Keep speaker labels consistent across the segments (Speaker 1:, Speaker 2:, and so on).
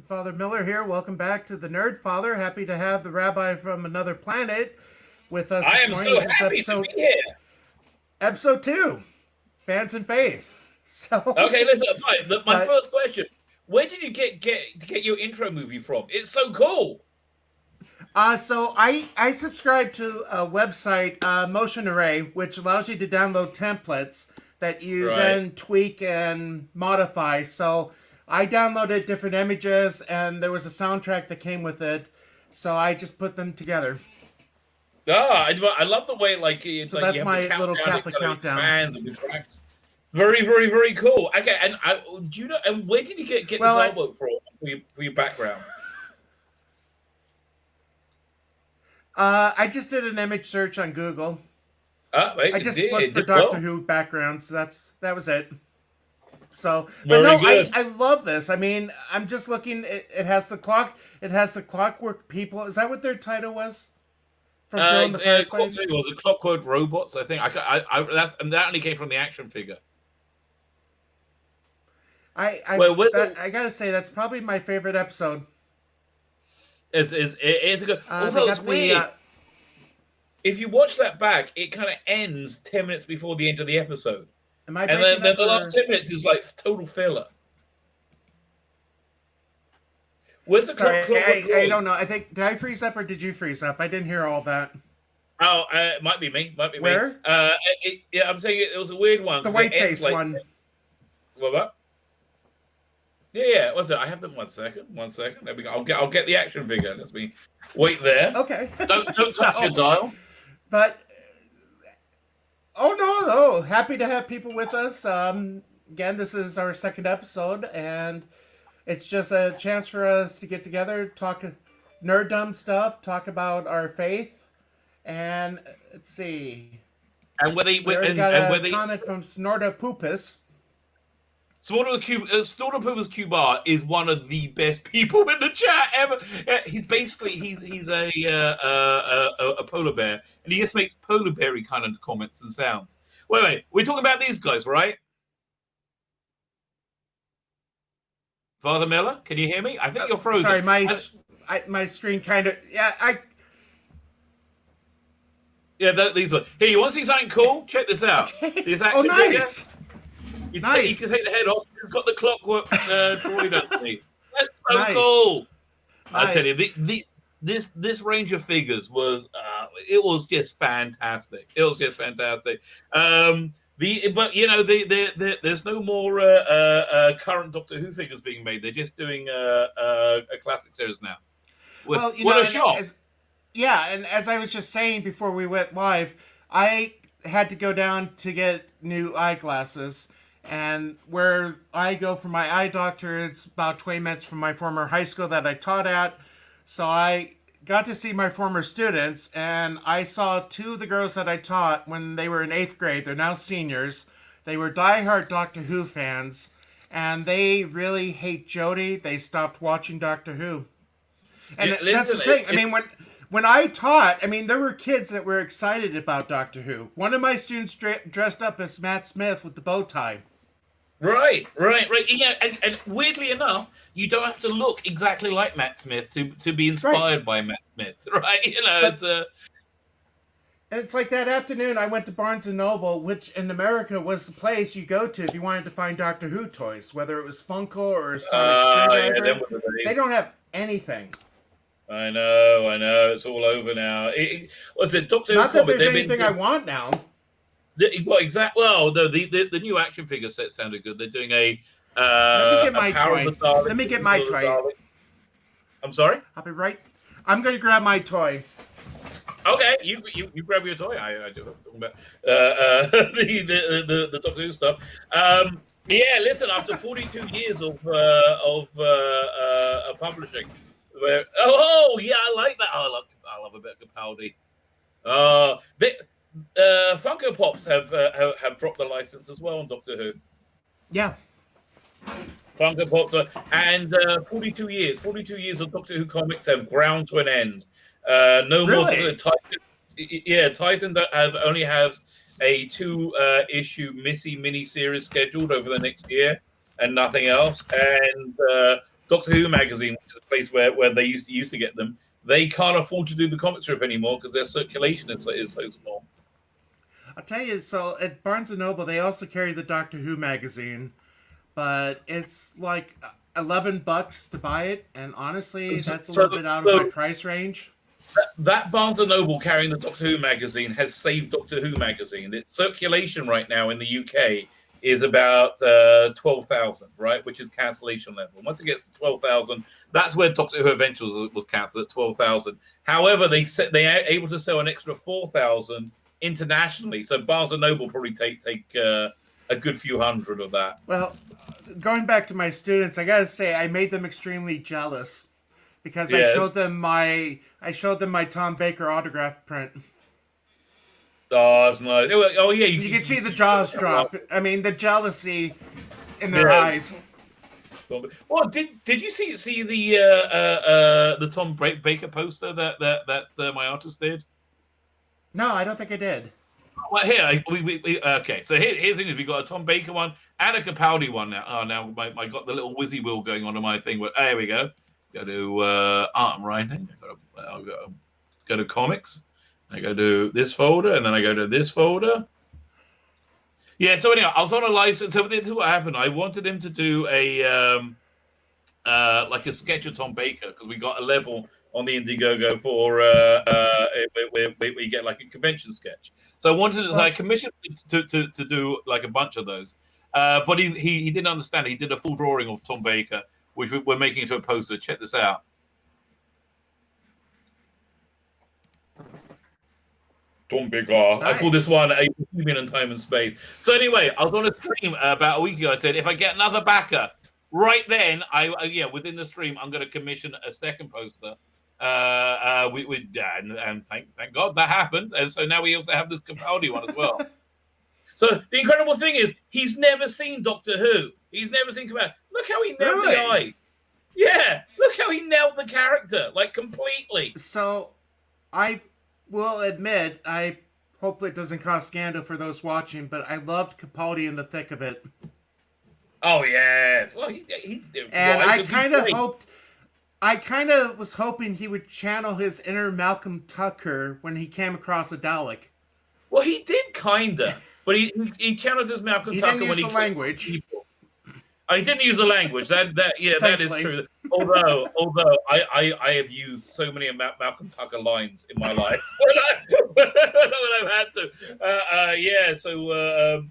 Speaker 1: Father Miller here. Welcome back to the Nerd Father. Happy to have the rabbi from another planet with us
Speaker 2: I
Speaker 1: this
Speaker 2: am
Speaker 1: morning.
Speaker 2: so
Speaker 1: This is
Speaker 2: happy to be here.
Speaker 1: episode 2, Fans and Faith.
Speaker 2: Okay, listen. Fine. My
Speaker 1: but
Speaker 2: first question: where did you get your intro movie from? It's so cool.
Speaker 1: I subscribe to a website, Motion Array, which allows you to download templates that you
Speaker 2: Right.
Speaker 1: then tweak and modify. So I downloaded different images, and there was a soundtrack that came with it. So I just put them together.
Speaker 2: I love the way
Speaker 1: So
Speaker 2: like you
Speaker 1: that's
Speaker 2: have the
Speaker 1: my little
Speaker 2: countdown. It
Speaker 1: Catholic
Speaker 2: kind of
Speaker 1: countdown.
Speaker 2: expands and contracts. Very, very, very cool. Okay, and do you know? And where did you get this
Speaker 1: Well,
Speaker 2: artwork from for your background?
Speaker 1: I just did an image search on Google.
Speaker 2: Right,
Speaker 1: I
Speaker 2: it
Speaker 1: just
Speaker 2: did.
Speaker 1: looked
Speaker 2: It
Speaker 1: for
Speaker 2: did
Speaker 1: Doctor
Speaker 2: well.
Speaker 1: Who backgrounds. That was it. So, but
Speaker 2: Very
Speaker 1: no,
Speaker 2: good.
Speaker 1: I love this. I mean, I'm just looking. It has the clock. It has the Clockwork People. Is that what their title was? From Girl in the Fireplace.
Speaker 2: Was it Clockwork Robots? I think that only came from the action figure.
Speaker 1: I gotta say that's probably my favorite episode.
Speaker 2: It's a good.
Speaker 1: They
Speaker 2: Although it's
Speaker 1: got the.
Speaker 2: weird. If you watch that back, it kind of ends 10 minutes before the end of the episode.
Speaker 1: Am I
Speaker 2: And
Speaker 1: breaking
Speaker 2: then
Speaker 1: up?
Speaker 2: the last 10 minutes is like total filler. Where's the
Speaker 1: Sorry,
Speaker 2: Clockwork
Speaker 1: I
Speaker 2: Droid?
Speaker 1: don't know. I think did I freeze up or did you freeze up? I didn't hear all that.
Speaker 2: Oh, it might be me. Might be me.
Speaker 1: Where?
Speaker 2: Yeah, I'm saying it was a weird one.
Speaker 1: The
Speaker 2: 'cause
Speaker 1: white
Speaker 2: it ends
Speaker 1: face one.
Speaker 2: What? Yeah. What's it? I have them. 1 second. 1 second. There we go. I'll get the action figure. Let me wait there.
Speaker 1: Okay.
Speaker 2: Don't touch your dial.
Speaker 1: But oh no, happy to have people with us. Again, this is our second episode, and it's just a chance for us to get together, talk nerdom stuff, talk about our faith, and let's see.
Speaker 2: And whether
Speaker 1: We already got a comment from Snorta Poopus.
Speaker 2: Snorter Cubar is one of the best people in the chat ever. He's a polar bear, and he just makes polar beary kind of comments and sounds. Wait, we're talking about these guys, right? Father Miller, can you hear me? I think you're frozen.
Speaker 1: Sorry, my screen kind of
Speaker 2: these ones. Here, you want to see something cool? Check this out.
Speaker 1: Okay. Oh, nice.
Speaker 2: You
Speaker 1: Nice.
Speaker 2: can take the head off. You've got the clockwork droid underneath. That's so
Speaker 1: Nice.
Speaker 2: cool.
Speaker 1: Nice.
Speaker 2: I tell you, this range of figures was it was just fantastic. It was just fantastic. But you know, there's no more current Doctor Who figures being made. They're just doing a classic series now.
Speaker 1: Well, you
Speaker 2: what
Speaker 1: know,
Speaker 2: a shock!
Speaker 1: And as I was just saying before we went live, I had to go down to get new eyeglasses. And where I go for my eye doctor, it's about 20 minutes from my former high school that I taught at. So I got to see my former students, and I saw two of the girls that I taught when they were in 8th grade. They're now seniors. They were diehard Doctor Who fans, and they really hate Jodie. They stopped watching Doctor Who. And that's the thing. I mean, when I taught, I mean, there were kids that were excited about Doctor Who. One of my students dressed up as Matt Smith with the bow tie.
Speaker 2: Right. Yeah, and weirdly enough, you don't have to look exactly like Matt Smith to be inspired by Matt Smith, right? You know,
Speaker 1: it's like that afternoon I went to Barnes & Noble, which in America was the place you go to if you wanted to find Doctor Who toys, whether it was Funko or Sonic Screwdriver. They don't have anything.
Speaker 2: I know. It's all over now. What's it? Doctor Who
Speaker 1: Not that there's anything I want now.
Speaker 2: Well, exactly. Well, the new action figure set sounded good. They're doing a.
Speaker 1: Let me get my toy. Let me get my toy.
Speaker 2: I'm sorry.
Speaker 1: I'll be right. I'm going to grab my toy.
Speaker 2: Okay, you grab your toy. I do. Talking about the Doctor Who stuff. Yeah, listen. After 42 years of publishing, where yeah, I like that. I love a bit of Capaldi. Funko Pops have dropped the license as well on Doctor Who.
Speaker 1: Yeah.
Speaker 2: Funko Pops and 42 years of Doctor Who comics have ground to an end. No
Speaker 1: really?
Speaker 2: More Titan. Titan only has a 2 issue Missy mini series scheduled over the next year and nothing else. And Doctor Who magazine, which is a place where they used to get them, they can't afford to do the comic strip anymore because their circulation is so small.
Speaker 1: I'll tell you, so at Barnes and Noble, they also carry the Doctor Who magazine, but it's like $11 to buy it, and honestly, that's a little bit out of my price range.
Speaker 2: That Barnes and Noble carrying the Doctor Who magazine has saved Doctor Who magazine. Its circulation right now in the UK is about 12,000, right, which is cancellation level. Once it gets to 12,000, that's where Doctor Who Adventures was cancelled at 12,000. However, they are able to sell an extra 4,000 internationally. So Barnes and Noble probably take a good few hundred of that.
Speaker 1: Well, going back to my students, I gotta say I made them extremely jealous because yes. I showed them my Tom Baker autograph print.
Speaker 2: Oh, that's nice. Oh yeah,
Speaker 1: you can see the jaws drop. I mean, the jealousy in their eyes.
Speaker 2: Well, did you see the Tom Baker poster that my artist did?
Speaker 1: No, I don't think I did.
Speaker 2: Well, here okay. So here's the thing: we got a Tom Baker one and a Capaldi one now. Oh, now I got the little whizzy wheel going on my thing. But there we go. Go to art and writing. I'll go to comics. I go to this folder, and then I go to this folder. Yeah. So anyway, I was on a license. So this is what happened. I wanted him to do a like a sketch of Tom Baker because we got a level on the Indiegogo for where we get like a convention sketch. So I wanted to commission to do like a bunch of those, but he didn't understand. He did a full drawing of Tom Baker, which we're making into a poster. Check this out. Tom Baker. Nice. I call this one a human in time and space. So anyway, I was on a stream about a week ago. I said if I get another backer, right then within the stream, I'm going to commission a second poster. With Dan, and thank God that happened. And so now we also have this Capaldi one as well. So the incredible thing is he's never seen Doctor Who. He's never seen Capaldi. Look how he nailed the eye. Yeah, look how he nailed the character, like completely.
Speaker 1: So I will admit, I hopefully it doesn't cause scandal for those watching, but I loved Capaldi in the thick of it.
Speaker 2: Oh yes. Well, he
Speaker 1: and I kind of was hoping he would channel his inner Malcolm Tucker when he came across a Dalek.
Speaker 2: Well, he did kinda, but he channeled his Malcolm Tucker when he
Speaker 1: didn't use the language.
Speaker 2: People. He didn't use the language. That is true. Although I have used so many Malcolm Tucker lines in my life when I've had to. So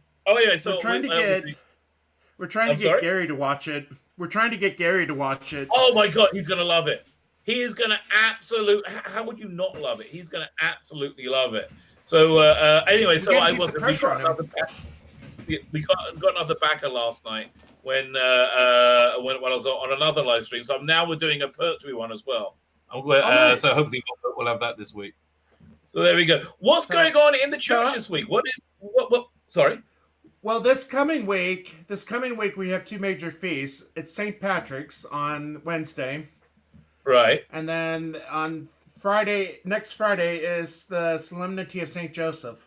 Speaker 1: we're trying to get Gary to watch it. We're trying to get Gary to watch it.
Speaker 2: Oh my God, he's gonna love it. He is gonna how would you not love it? He's gonna absolutely love it. So anyway, we got another backer last night when I was on another live stream. So now we're doing a Pertwee one as well. Nice. So hopefully we'll have that this week. So there we go. What's going on in the church this week? What? Sorry.
Speaker 1: Well, this coming week, we have two major feasts. It's St. Patrick's on Wednesday.
Speaker 2: Right.
Speaker 1: And then on next Friday is the Solemnity of St. Joseph.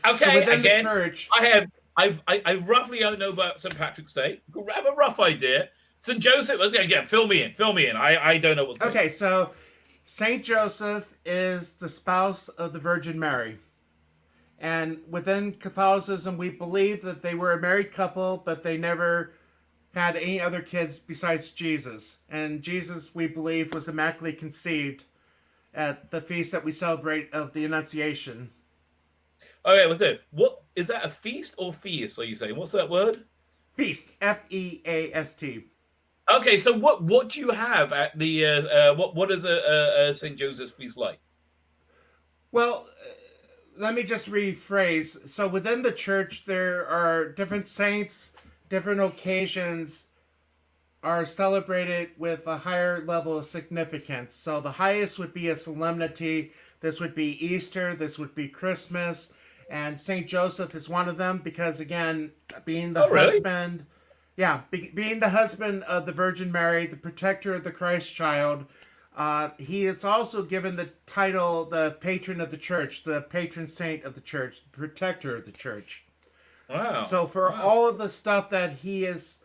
Speaker 2: Okay,
Speaker 1: so within
Speaker 2: again,
Speaker 1: the church,
Speaker 2: I roughly know about St. Patrick's Day. I have a rough idea. St. Joseph, again, fill me in. I don't know what's going on.
Speaker 1: Okay, so St. Joseph is the spouse of the Virgin Mary. And within Catholicism, we believe that they were a married couple, but they never had any other kids besides Jesus. And Jesus, we believe, was immaculately conceived at the feast that we celebrate of the Annunciation.
Speaker 2: Okay, what's it? What is that? A feast or feast? Are you saying? What's that word?
Speaker 1: Feast. F-E-A-S-T.
Speaker 2: Okay, so what do you have at the what is a St. Joseph's feast like?
Speaker 1: Well. Let me just rephrase. So within the church, there are different saints, different occasions are celebrated with a higher level of significance. So the highest would be a solemnity. This would be Easter. This would be Christmas. And St. Joseph is one of them because, again, being the husband... Yeah, being the husband of the Virgin Mary, the protector of the Christ child... he is also given the title the patron of the church, the patron saint of the church, the protector of the church.
Speaker 2: Wow.
Speaker 1: So for all of the stuff that he is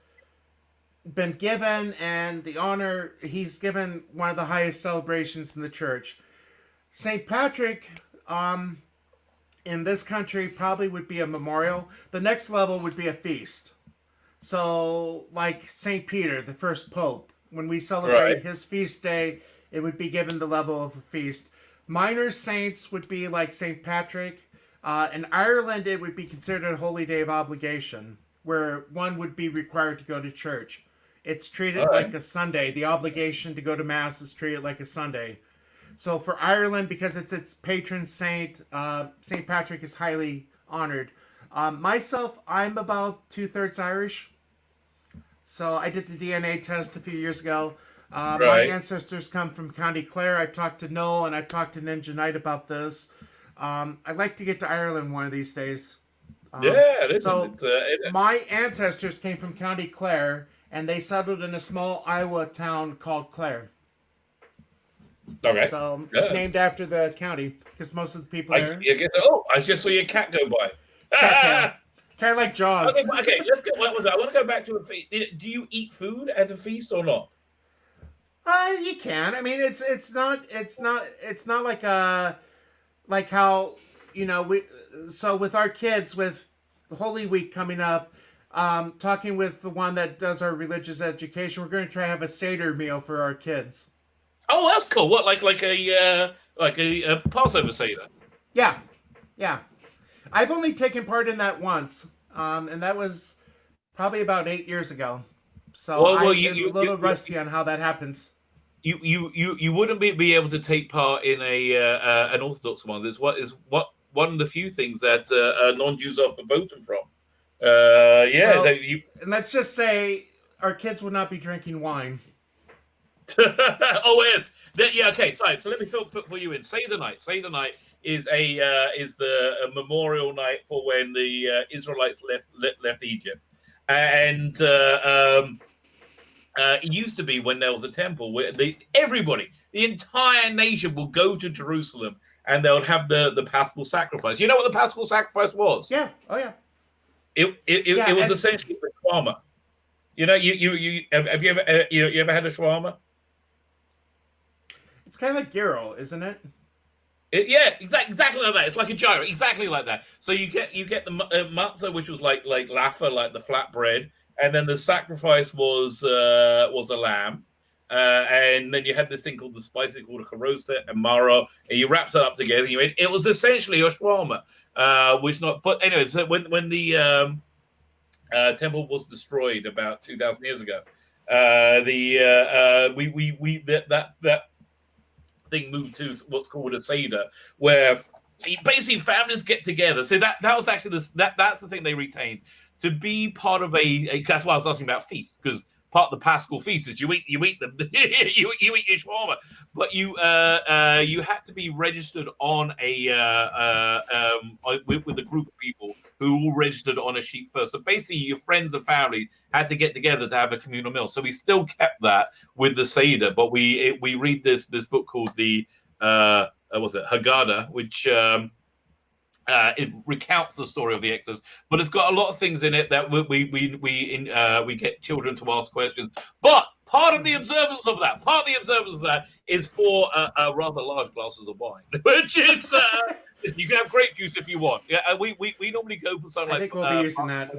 Speaker 1: been given, and the honor, he's given one of the highest celebrations in the church. St. Patrick, in this country, probably would be a memorial. The next level would be a feast. So, like St. Peter, the first pope, when we
Speaker 2: Right.
Speaker 1: celebrate his feast day, it would be given the level of a feast. Minor saints would be like St. Patrick. In Ireland, it would be considered a holy day of obligation, where one would be required to go to church. It's
Speaker 2: All
Speaker 1: treated
Speaker 2: right.
Speaker 1: like a Sunday. The obligation to go to Mass is treated like a Sunday. So for Ireland, because it's its patron saint, St. Patrick is highly honored. Myself, I'm about 2/3 Irish. So I did the DNA test a few years ago. My
Speaker 2: Right.
Speaker 1: ancestors come from County Clare. I've talked to Noel and I've talked to Ninja Knight about this. I'd like to get to Ireland one of these days.
Speaker 2: Yeah. Listen,
Speaker 1: So
Speaker 2: it's
Speaker 1: my ancestors came from County Clare and they settled in a small Iowa town called Clare.
Speaker 2: okay.
Speaker 1: So
Speaker 2: Yeah.
Speaker 1: named after the county because most of the people
Speaker 2: I
Speaker 1: there
Speaker 2: guess. Oh, I just saw your cat go by.
Speaker 1: cattail, kind of like Jaws.
Speaker 2: Okay. Let's go. What was that? I want to go back to a feast. Do you eat food as a feast or not?
Speaker 1: You can. I mean, it's not like like how we. So with our kids, with Holy Week coming up, talking with the one that does our religious education, we're going to try to have a Seder meal for our kids.
Speaker 2: Oh, that's cool. What, like a Passover Seder?
Speaker 1: Yeah, yeah. I've only taken part in that once, and that was probably about 8 years ago. So
Speaker 2: Well,
Speaker 1: I'm a little rusty on how that happens.
Speaker 2: you wouldn't be able to take part in a an Orthodox one. What one of the few things that non-Jews are verboten from. Yeah,
Speaker 1: Well,
Speaker 2: you.
Speaker 1: and let's just say our kids will not be drinking wine.
Speaker 2: Oh yes, yeah. Okay, so let me fill you in. Seder night. Seder night is is the memorial night for when the Israelites left Egypt, and it used to be when there was a temple where everybody, the entire nation, will go to Jerusalem and they would have the Paschal sacrifice. You know what the Paschal sacrifice was?
Speaker 1: Yeah. Oh yeah.
Speaker 2: It
Speaker 1: Yeah.
Speaker 2: was
Speaker 1: And
Speaker 2: essentially a shawarma. You know, you have you ever you ever had a shawarma?
Speaker 1: it's kind of like gyro, isn't it?
Speaker 2: Yeah, exactly like that. It's like a gyro, exactly like that. So you get the matzah, which was like laffa, like the flat bread, and then the sacrifice was a lamb, and then you had this thing called the spicy called a charoset and maro, and you wrapped it up together. It was essentially a shawarma, which not. But anyway, so when the temple was destroyed about 2,000 years ago, the we that thing moved to what's called a Seder, where basically families get together. So that was actually that's the thing they retained to be part of a that's why I was asking about feast, because part of the Paschal feast is you eat them you eat your shawarma, but you had to be registered on a with a group of people who all registered on a sheet first. So basically, your friends and family had to get together to have a communal meal. So we still kept that with the Seder, but we read this book called the was it Haggadah, which it recounts the story of the Exodus, but it's got a lot of things in it that we get children to ask questions. But part of the observance of that is for rather large glasses of wine, which is you can have grape juice if you want. Yeah, we normally go for something
Speaker 1: I
Speaker 2: like
Speaker 1: think we'll be using that.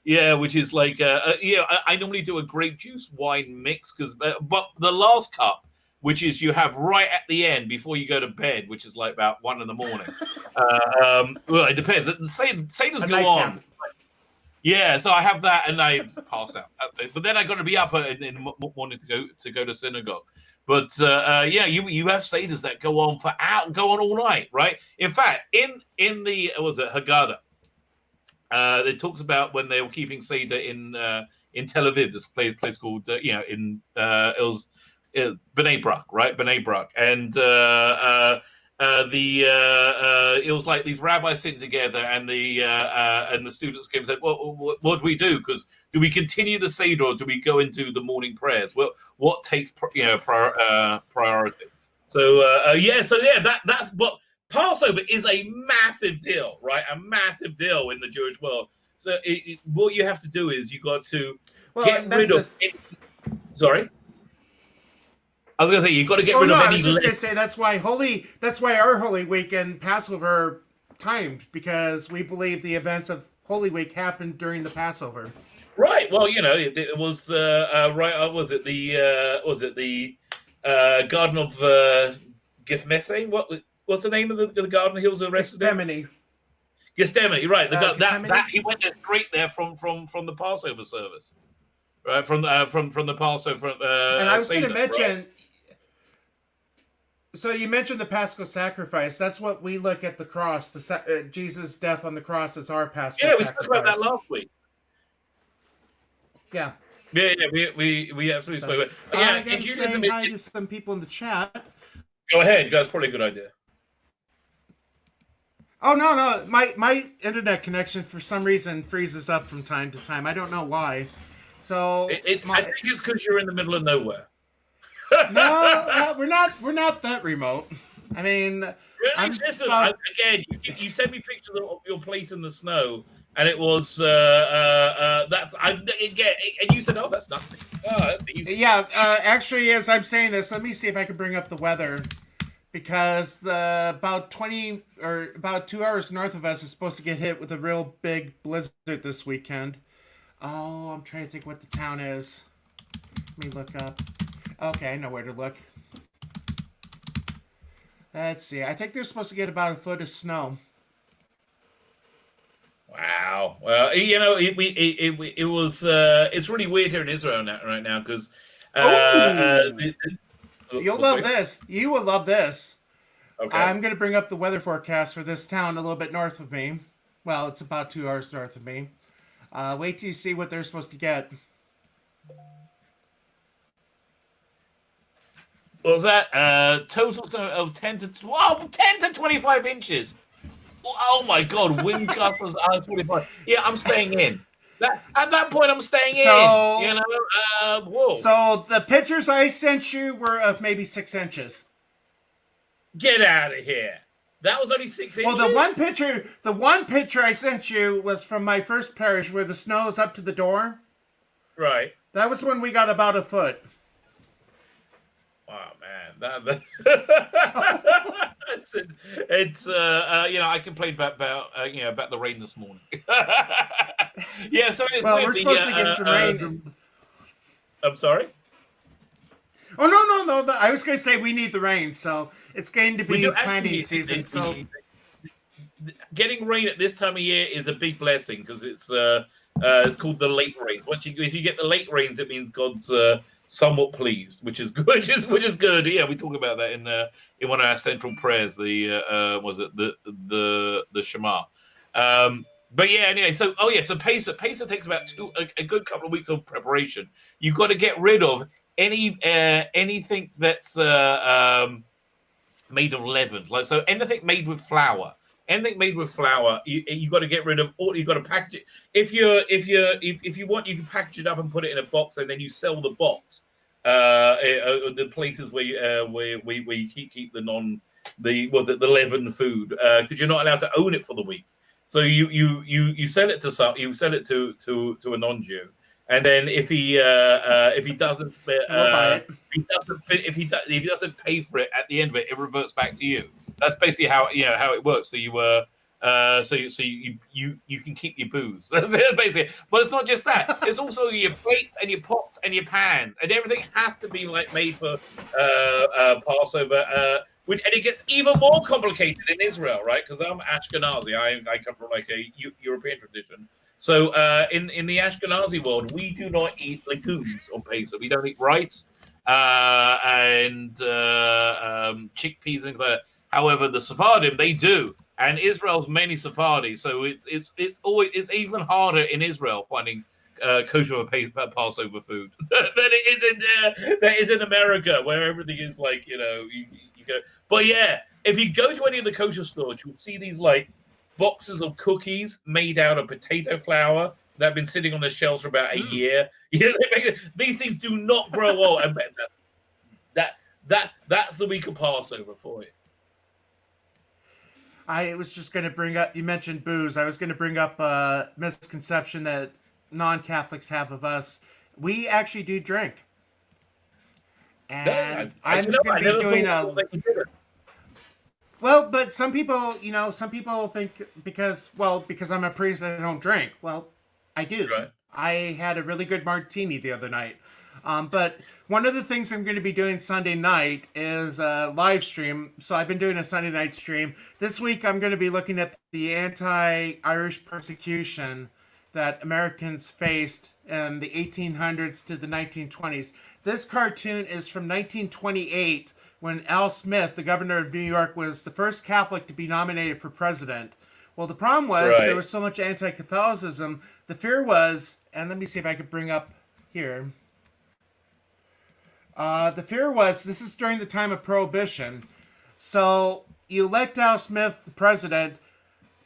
Speaker 2: yeah, which is like I normally do a grape juice wine mix because but the last cup, which is you have right at the end before you go to bed, which is like about 1 a.m. Well, it depends. Seder's go on. Yeah, so I have that and I pass out. But then I got to be up in the morning to go to synagogue. But yeah, you have Seders that go on all night, right? In fact, in the was it Haggadah, it talks about when they were keeping Seder in Tel Aviv, this place called it was B'nai Brak, right? B'nai Brak, and it was like these rabbis sitting together, and the students came and said, "Well, what do we do? Because do we continue the Seder or do we go into the morning prayers? Well, what takes priority?" So that's what Passover is, a massive deal, right? A massive deal in the Jewish world. So what you have to do is you got to
Speaker 1: Well,
Speaker 2: get
Speaker 1: and
Speaker 2: rid
Speaker 1: that's
Speaker 2: of. Sorry, I was going to say you've got to get rid of
Speaker 1: I
Speaker 2: any.
Speaker 1: was just gonna say that's why our Holy Week and Passover are timed, because we believe the events of Holy Week happened during the Passover.
Speaker 2: Right. Well, it was right. Was it the Garden of Gethsemane? What's the name of the garden he was arrested in?
Speaker 1: Gethsemane.
Speaker 2: Gethsemane. Right. That
Speaker 1: Gethsemane.
Speaker 2: he went there straight there from the Passover service. Right from the Passover
Speaker 1: And I was going to
Speaker 2: Seder,
Speaker 1: mention.
Speaker 2: right?
Speaker 1: So you mentioned the Paschal sacrifice. That's what we look at the cross. Jesus' death on the cross is our Paschal
Speaker 2: Yeah, we
Speaker 1: sacrifice.
Speaker 2: spoke about that last week.
Speaker 1: Yeah.
Speaker 2: Yeah, we absolutely spoke about it. But yeah,
Speaker 1: I gotta say hi to some people in the chat.
Speaker 2: Go ahead, guys. Probably a good idea.
Speaker 1: Oh no, my internet connection for some reason freezes up from time to time. I don't know why. So
Speaker 2: I think it's because you're in the middle of nowhere.
Speaker 1: No, we're not that remote. I mean,
Speaker 2: really, listen. Again, you sent me pictures of your place in the snow, and it was that's again, and you said, "Oh, that's nothing. Oh, that's easy."
Speaker 1: Yeah, actually, as I'm saying this, let me see if I can bring up the weather, because about 2 hours north of us is supposed to get hit with a real big blizzard this weekend. Oh, I'm trying to think what the town is. Let me look up. Okay, I know where to look. Let's see. I think they're supposed to get about a foot of snow.
Speaker 2: Wow. Well, it was. It's really weird here in Israel right now because.
Speaker 1: You'll love this. You will love this.
Speaker 2: Okay.
Speaker 1: I'm going to bring up the weather forecast for this town a little bit north of me. Well, it's about 2 hours north of me. Wait till you see what they're supposed to get.
Speaker 2: What was that? Total of 10 to 25 inches. Oh my God! Wind gusts was 45. Yeah, I'm staying in. At that point, I'm staying in. Whoa.
Speaker 1: So the pictures I sent you were of maybe 6 inches.
Speaker 2: Get out of here! That was only 6 inches.
Speaker 1: Well, the one picture I sent you was from my first parish where the snow is up to the door.
Speaker 2: Right.
Speaker 1: That was when we got about a foot.
Speaker 2: Oh man, it's I complained about the rain this morning. Yeah, so it's
Speaker 1: we're supposed to get some rain.
Speaker 2: I'm sorry.
Speaker 1: Oh no! I was going to say we need the rain, so it's going to be planting season. So
Speaker 2: getting rain at this time of year is a big blessing because it's called the late rains. If you get the late rains, it means God's somewhat pleased, which is good. Which is good. Yeah, we talk about that in one of our central prayers. The Shema. But yeah, anyway. So Pesach takes about a good couple of weeks of preparation. You've got to get rid of anything that's made of leaven. So anything made with flour. Anything made with flour, you got to get rid of. Or you got to package it. If you want, you can package it up and put it in a box, and then you sell the box. The places where you keep the leavened food, because you're not allowed to own it for the week. So you sell it to a non-Jew, and then if he doesn't pay for it at the end of it, it reverts back to you. That's basically how it works. So you can keep your booze. That's basically. But it's not just that. It's also your plates and your pots and your pans, and everything has to be made for Passover. And it gets even more complicated in Israel, right? Because I'm Ashkenazi. I come from a European tradition. So in the Ashkenazi world, we do not eat legumes on Pesach. We don't eat rice and chickpeas and things like that. However, the Sephardim, they do, and Israel's mainly Sephardi, so it's even harder in Israel finding kosher Passover food than it is in America, where everything is you go. But yeah, if you go to any of the kosher stores, you'll see these boxes of cookies made out of potato flour that have been sitting on the shelves for about a year. These things do not grow old. And that's the week of Passover for you.
Speaker 1: I was just going to bring up, you mentioned booze. I was going to bring up a misconception that non-Catholics have of us, we actually do drink.
Speaker 2: No,
Speaker 1: And I'm
Speaker 2: you know,
Speaker 1: going
Speaker 2: I
Speaker 1: to be
Speaker 2: never
Speaker 1: doing
Speaker 2: thought that you did it.
Speaker 1: well, but some people, some people think because I'm a priest, I don't drink. Well, I do.
Speaker 2: Right.
Speaker 1: I had a really good martini the other night. But one of the things I'm going to be doing Sunday night is a live stream. So I've been doing a Sunday night stream. This week I'm going to be looking at the anti-Irish persecution that Americans faced in the 1800s to the 1920s. This cartoon is from 1928 when Al Smith, the governor of New York, was the first Catholic to be nominated for president. Well, the problem was there was so much anti-Catholicism. The fear was, and let me see if I could bring up here. The fear was this is during the time of Prohibition. So you elect Al Smith the president,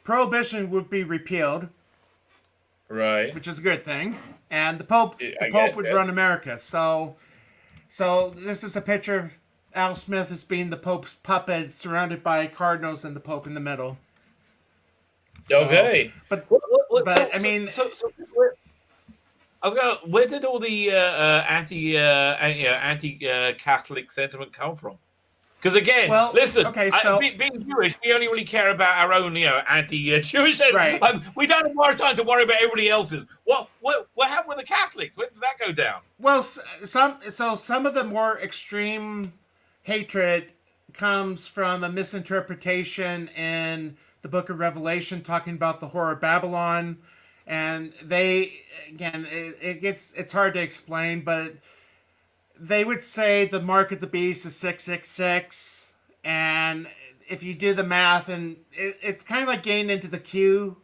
Speaker 1: Prohibition would be repealed,
Speaker 2: Right.
Speaker 1: which is a good thing, and the Pope would run America. So this is a picture of Al Smith as being the Pope's puppet, surrounded by cardinals and the Pope in the middle. So,
Speaker 2: Okay,
Speaker 1: but I mean,
Speaker 2: I was going. Where did all the anti-Catholic sentiment come from? Because again, listen.
Speaker 1: Okay, so
Speaker 2: being Jewish, we only really care about our own, anti-Jewish.
Speaker 1: Right.
Speaker 2: We don't have more time to worry about everybody else's. What happened with the Catholics? When did that go down?
Speaker 1: Well, some of the more extreme hatred comes from a misinterpretation in the Book of Revelation, talking about the whore of Babylon, and it's hard to explain, but they would say the mark of the beast is 666, and if you do the math, and it's kind of like getting into the Q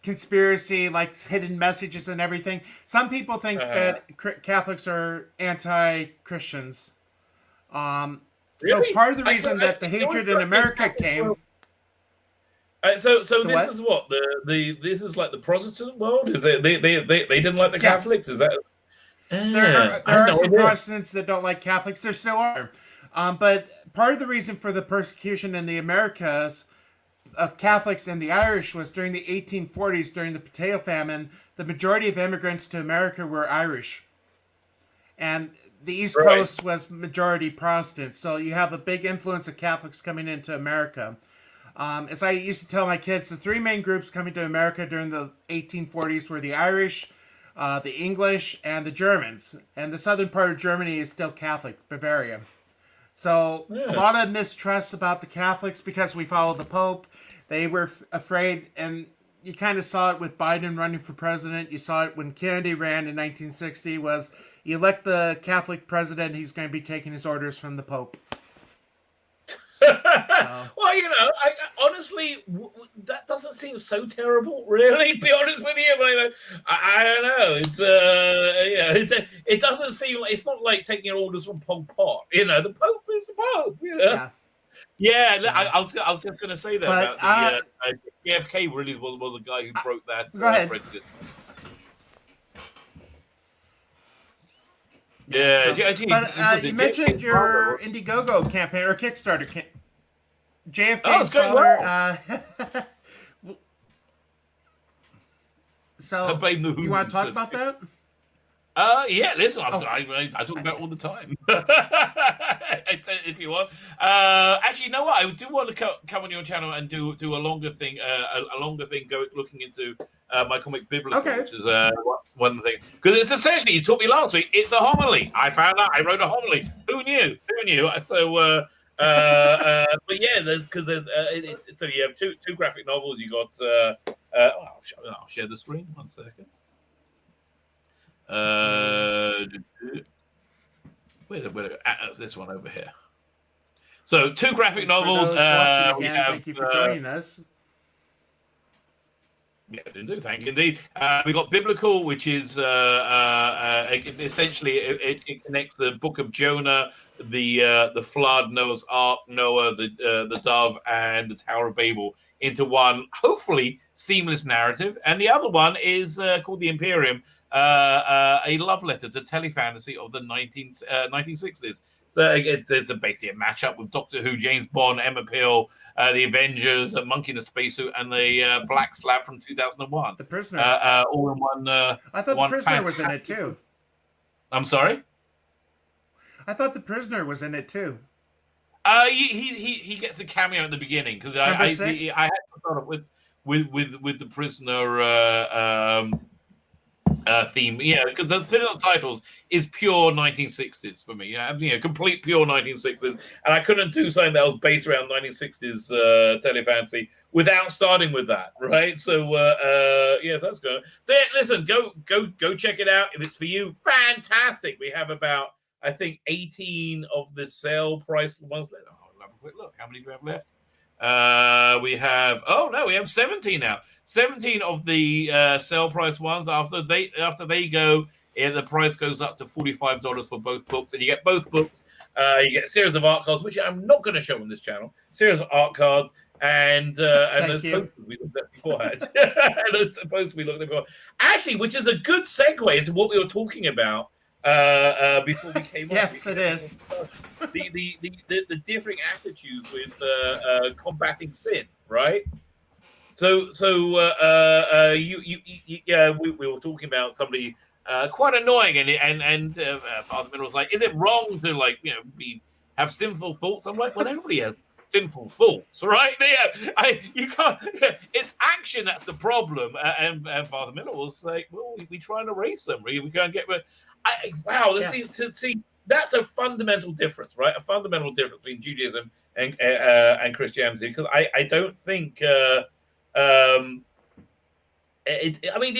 Speaker 1: conspiracy, like hidden messages and everything. Some people think that Catholics are anti-Christians.
Speaker 2: Really?
Speaker 1: So part of the reason that the hatred in America came.
Speaker 2: So this is what this is like the Protestant world. Is it they didn't like the Catholics? Is that?
Speaker 1: There are some Protestants that don't like Catholics. There still are, but part of the reason for the persecution in the Americas of Catholics and the Irish was during the 1840s, during the potato famine. The majority of immigrants to America were Irish, and the East Coast was majority Protestant. So you have a big influence of Catholics coming into America. As I used to tell my kids, the three main groups coming to America during the 1840s were the Irish, the English, and the Germans. And the southern part of Germany is still Catholic, Bavaria. So a lot of mistrust about the Catholics because we follow the Pope. They were afraid, and you kind of saw it with Biden running for president. You saw it when Kennedy ran in 1960, was you elect the Catholic president, he's going to be taking his orders from the Pope.
Speaker 2: Well, I honestly, that doesn't seem so terrible, really. To be honest with you, I don't know. It's it doesn't seem like, it's not like taking orders from Pol Pot. The Pope is the Pope. Yeah. So, I was just going to say that about the JFK really was the guy who broke that prejudice. Yeah,
Speaker 1: but you mentioned your Indiegogo campaign or Kickstarter JFK's
Speaker 2: father.
Speaker 1: So, you want to talk about that?
Speaker 2: Yeah, listen, I talk about it all the time. If you want. Actually, you know what? I do want to come on your channel and do a longer thing. Looking into my comic biblical, which is one thing. Because it's essentially, you taught me last week. It's a homily. I found out. I wrote a homily. Who knew? So, but yeah, there's so you have two graphic novels. You got. I'll share the screen. 1 second. Wait, this one over here. So 2 graphic novels.
Speaker 1: Thank you for joining us.
Speaker 2: Yeah, thank you indeed. We got biblical, which is essentially it connects the Book of Jonah, the flood, Noah's Ark, Noah, the dove, and the Tower of Babel into one hopefully seamless narrative. And the other one is called the Imperium. A love letter to telefantasy of the 1960s, So it's basically a matchup with Doctor Who, James Bond, Emma Peel, the Avengers, a Monkey in a Spacesuit, and the Black Slab from 2001.
Speaker 1: The Prisoner.
Speaker 2: All in one.
Speaker 1: I thought The Prisoner was in it too.
Speaker 2: I'm sorry?
Speaker 1: I thought The Prisoner was in it too.
Speaker 2: He gets a cameo at the beginning because I had to start off with the Prisoner theme, because the film titles is pure 1960s for me, complete pure 1960s, and I couldn't do something that was based around 1960s telefancy without starting with that, right? So yes, that's good. So yeah, listen, go check it out if it's for you. Fantastic. We have about, I think, 18 of the sale price ones left. I'll have a quick look. How many do we have left? We have 17 now. 17 of the sale price ones. After they go, the price goes up to $45 for both books, and you get both books. You get a series of art cards, which I'm not going to show on this channel. Series of art cards, and those posters we looked at beforehand. Those posters we looked at before. Actually, which is a good segue into what we were talking about before we came on.
Speaker 1: Yes, it is.
Speaker 2: The differing attitudes with combating sin, right? So we were talking about somebody quite annoying, and Father Miller was like, "Is it wrong to have sinful thoughts?" I'm like, "Well, everybody has sinful thoughts, right? You can't. It's action that's the problem." And Father Miller was like, "Well, we try and erase them. We can't get." See, that's a fundamental difference, right? A fundamental difference between Judaism and Christianity, because I don't think.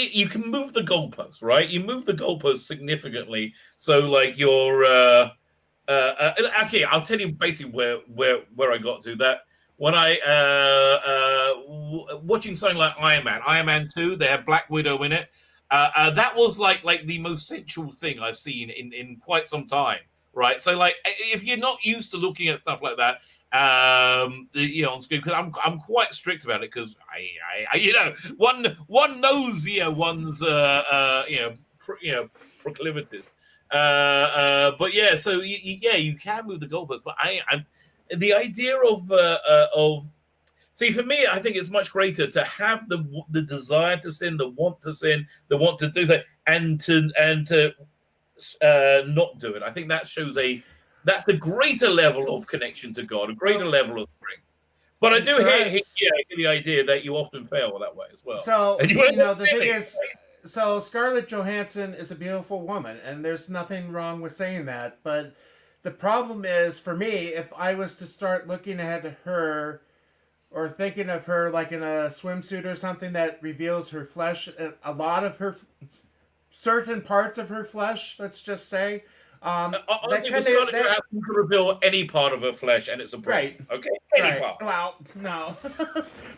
Speaker 2: You can move the goalposts, right? You move the goalposts significantly. So, like, you're okay. I'll tell you basically where I got to that when I watching something like Iron Man 2. They have Black Widow in it. That was like the most sensual thing I've seen in quite some time, right? So, like, if you're not used to looking at stuff like that, on screen, because I'm quite strict about it, because I one knows one's proclivities, but yeah, so you can move the goalposts, but I the idea of see, for me, I think it's much greater to have the desire to sin, the want to sin, the want to do that, and to not do it. I think that shows that's a greater level of connection to God, a greater level of strength. But I do hear the idea that you often fail that way as well.
Speaker 1: So, the thing is, so Scarlett Johansson is a beautiful woman, and there's nothing wrong with saying that. But the problem is, for me, if I was to start looking at her or thinking of her like in a swimsuit or something that reveals her flesh, a lot of her, certain parts of her flesh, let's just say,
Speaker 2: honestly, Scarlett Johansson can reveal any part of her flesh, and it's a problem.
Speaker 1: Right.
Speaker 2: Okay, any part.
Speaker 1: Well, no.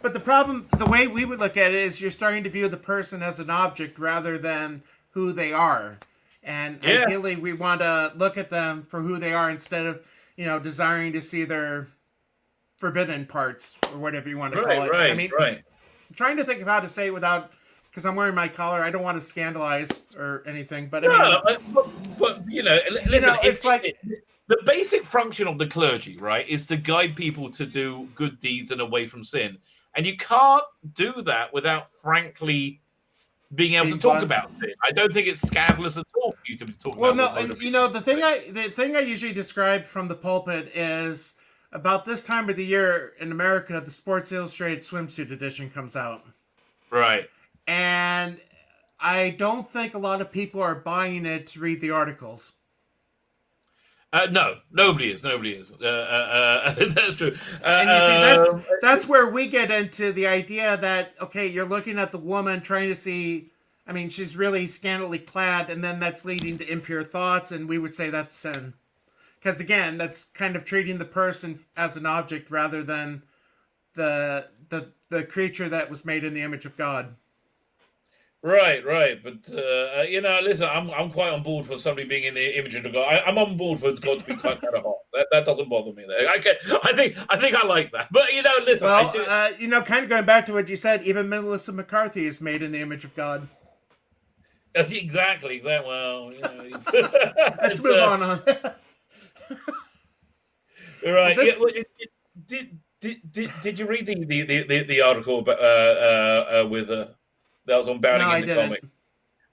Speaker 1: But the problem, the way we would look at it, is you're starting to view the person as an object rather than who they are. And ideally, we want to look at them for who they are instead of, desiring to see their forbidden parts, or whatever you want to call it.
Speaker 2: Right.
Speaker 1: I'm trying to think of how to say it without, because I'm wearing my collar. I don't want to scandalize or anything, but
Speaker 2: listen,
Speaker 1: it's like
Speaker 2: the basic function of the clergy, right, is to guide people to do good deeds and away from sin, and you can't do that without, frankly, being able to talk about it. I don't think it's scandalous at all for you to be talking about.
Speaker 1: Well, no, the thing I usually describe from the pulpit is about this time of the year in America, the Sports Illustrated swimsuit edition comes out.
Speaker 2: Right.
Speaker 1: And I don't think a lot of people are buying it to read the articles.
Speaker 2: No, nobody is. That's true.
Speaker 1: And you see, that's where we get into the idea that, okay, you're looking at the woman trying to see, she's really scantily clad, and then that's leading to impure thoughts, and we would say that's sin. Because, again, that's kind of treating the person as an object rather than the creature that was made in the image of God.
Speaker 2: Right. But listen, I'm quite on board for somebody being in the image of God. I'm on board for God to be quite kind of hot. That doesn't bother me. I think I like that. But listen.
Speaker 1: Well, kind of going back to what you said, even Melissa McCarthy is made in the image of God.
Speaker 2: Exactly. Well,
Speaker 1: let's move on. Well,
Speaker 2: Right. Yeah.
Speaker 1: this
Speaker 2: Well, did you read the article with that was on
Speaker 1: no,
Speaker 2: Bounding
Speaker 1: I
Speaker 2: in the
Speaker 1: didn't.
Speaker 2: Comic?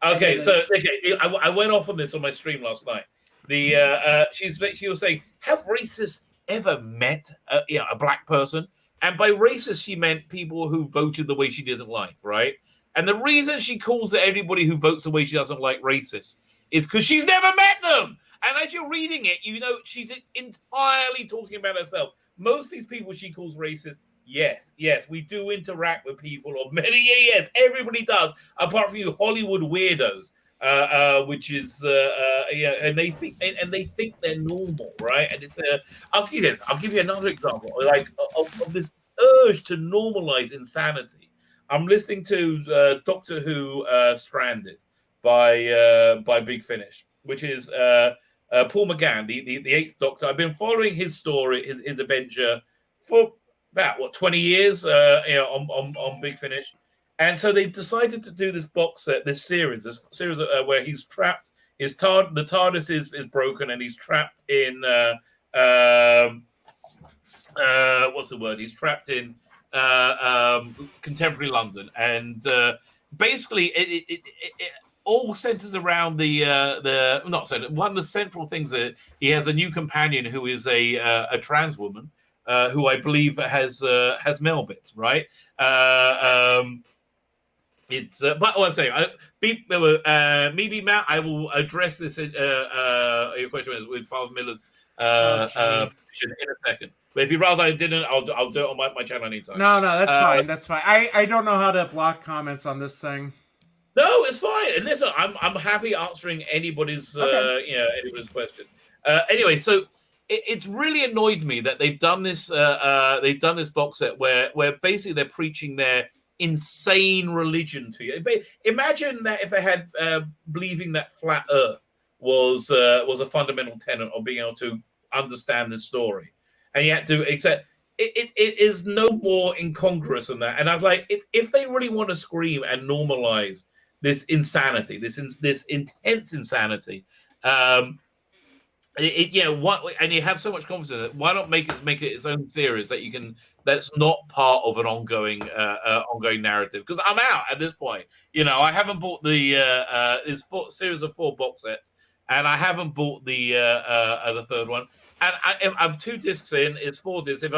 Speaker 1: I
Speaker 2: Okay,
Speaker 1: didn't.
Speaker 2: so I went off on this on my stream last night. She was saying, have racists ever met a black person? And by racist, she meant people who voted the way she doesn't like, right? And the reason she calls it everybody who votes the way she doesn't like racist is because she's never met them. And as you're reading it, you know she's entirely talking about herself. Most of these people she calls racist. Yes, we do interact with people, or many, yes, everybody does, apart from you Hollywood weirdos, which is and they think they're normal, right? And it's I'll give you this. I'll give you another example, like of this urge to normalize insanity. I'm listening to Doctor Who Stranded by Big Finish, which is Paul McGann, the Eighth Doctor. I've been following his story, his adventure for about 20 years, on Big Finish, and so they've decided to do this box set, this series where he's trapped. The TARDIS is broken, and he's trapped in what's the word? He's trapped in contemporary London, and basically it all centers around the not centered. One of the central things that he has a new companion who is a trans woman, who I believe has male bits, right? It's but I say, maybe Matt, I will address this your question with Father Miller's position in a second. But if you'd rather I didn't, I'll do it on my channel anytime.
Speaker 1: No, that's fine. That's fine. I don't know how to block comments on this thing.
Speaker 2: No, it's fine. And listen, I'm happy answering anybody's anybody's question. Anyway, so it's really annoyed me that they've done this box set where basically they're preaching their insane religion to you. Imagine that if they had believing that flat Earth was a fundamental tenet of being able to understand this story, and you had to accept. It is no more incongruous than that. And I was like, if they really want to scream and normalize this insanity, this intense insanity, and you have so much confidence in it, why not make it its own series that's not part of an ongoing narrative? Because I'm out at this point. I haven't bought this series of 4 box sets, and I haven't bought the third one. And I have 2 discs in. It's 4 discs.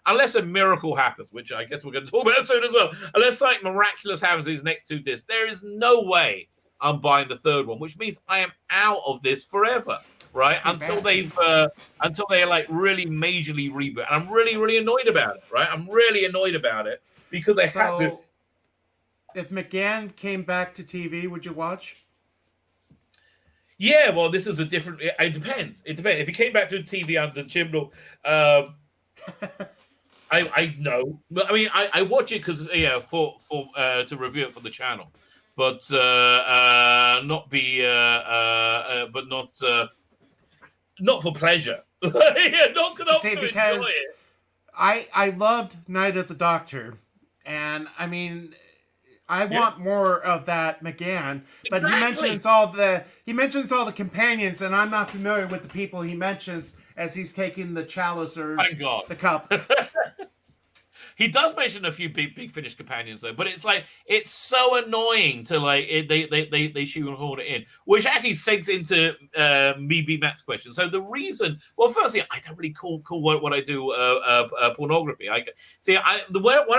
Speaker 2: Unless a miracle happens, which I guess we're going to talk about soon as well. Unless something miraculous happens in these next 2 discs, there is no way I'm buying the third one, which means I am out of this forever, right? Until they like really majorly reboot. And I'm really, really annoyed about it, right? I'm really annoyed about it because they have to.
Speaker 1: If McGann came back to TV, would you watch?
Speaker 2: Yeah, well, this is a different. It depends. If he came back to TV under Chibnall, I know. I mean, I watch it because for to review it for the channel, but not for pleasure. not
Speaker 1: See,
Speaker 2: to
Speaker 1: because
Speaker 2: enjoy it.
Speaker 1: I loved Night of the Doctor, and I mean, I want more of that McGann. But
Speaker 2: Exactly.
Speaker 1: he mentions all the companions, and I'm not familiar with the people he mentions as he's taking the chalice or the cup.
Speaker 2: He does mention a few big Finnish companions though, but it's so annoying to they shoehorn it in, which actually segs into me Matt's question. So the reason, well, firstly, I don't really call what I do pornography. What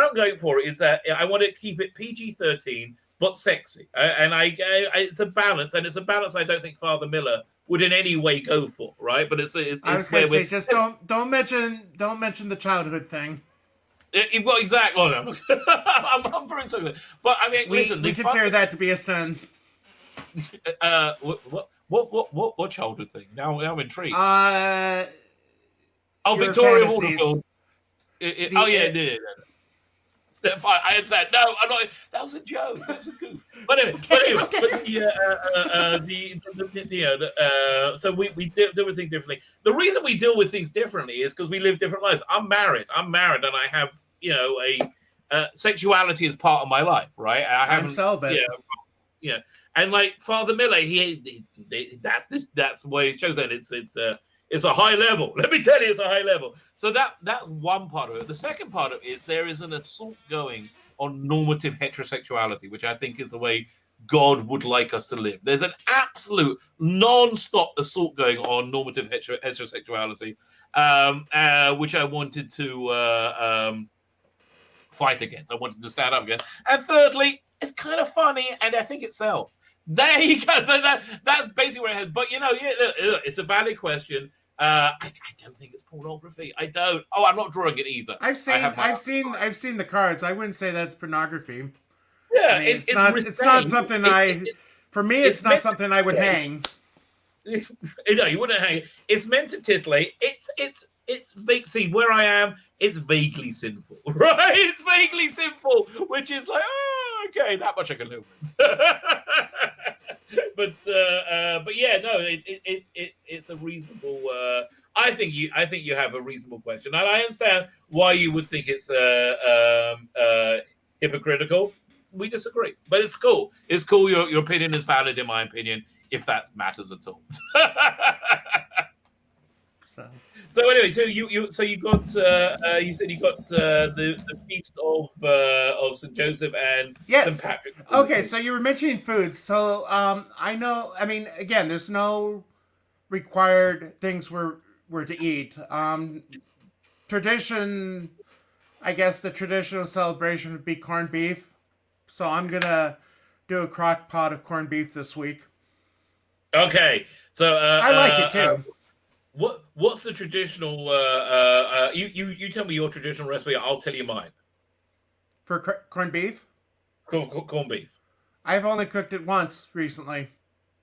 Speaker 2: I'm going for is that I want to keep it PG-13 but sexy, and it's a balance, and it's a balance I don't think Father Miller would in any way go for, right? But it's
Speaker 1: I was going to say, just don't mention the childhood thing.
Speaker 2: Well, exactly. I'm very sorry, but I mean, listen,
Speaker 1: we consider that to be a sin.
Speaker 2: What childhood thing? Now I'm intrigued. Victoria Waterfield. I had said no. I'm not. That was a joke. That was a goof. But anyway, so we deal with things differently. The reason we deal with things differently is because we live different lives. I'm married, and I have sexuality is part of my life, right?
Speaker 1: I'm celibate.
Speaker 2: and like Father Miller, that's the way it shows that it's a high level. Let me tell you, it's a high level. So that's one part of it. The second part of it is there is an assault going on normative heterosexuality, which I think is the way God would like us to live. There's an absolute non-stop assault going on normative heterosexuality, which I wanted to fight against. I wanted to stand up against. And thirdly, it's kind of funny, and I think it sells. There you go. That's basically where it has. But it's a valid question. I don't think it's pornography. I don't. Oh, I'm not drawing it either.
Speaker 1: I've seen the cards. I wouldn't say that's pornography.
Speaker 2: Yeah,
Speaker 1: I mean, it's not something for me, it's not something I would hang.
Speaker 2: No, you wouldn't hang it. It's meant to titillate. It's see where I am. It's vaguely sinful, right? It's vaguely sinful, which is like, okay, that much I can live with. but yeah, no, it's a reasonable. I think you have a reasonable question, and I understand why you would think it's hypocritical. We disagree, but it's cool. It's cool. Your opinion is valid, in my opinion, if that matters at all. So anyway, so you got you said you got the feast of St. Joseph and
Speaker 1: Yes.
Speaker 2: St. Patrick.
Speaker 1: Okay, so you were mentioning foods. So I know. I mean, again, there's no required things we're to eat. Tradition. I guess the traditional celebration would be corned beef. So I'm gonna do a crock pot of corned beef this week.
Speaker 2: Okay, so
Speaker 1: I like it too.
Speaker 2: What's the traditional? You tell me your traditional recipe. I'll tell you mine.
Speaker 1: For corned beef?
Speaker 2: Corned beef.
Speaker 1: I've only cooked it once recently,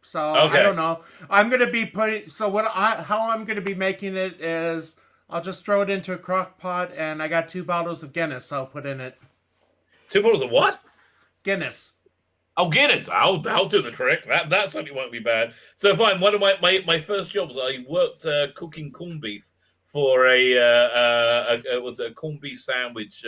Speaker 1: so
Speaker 2: okay.
Speaker 1: I don't know. I'm gonna be putting. So how I'm gonna be making it is I'll just throw it into a crock pot, and I got 2 bottles of Guinness I'll put in it.
Speaker 2: 2 bottles of what?
Speaker 1: Guinness.
Speaker 2: I'll get it. I'll do the trick. That certainly won't be bad. So fine. One of my first jobs, I worked cooking corned beef for it was a corned beef sandwich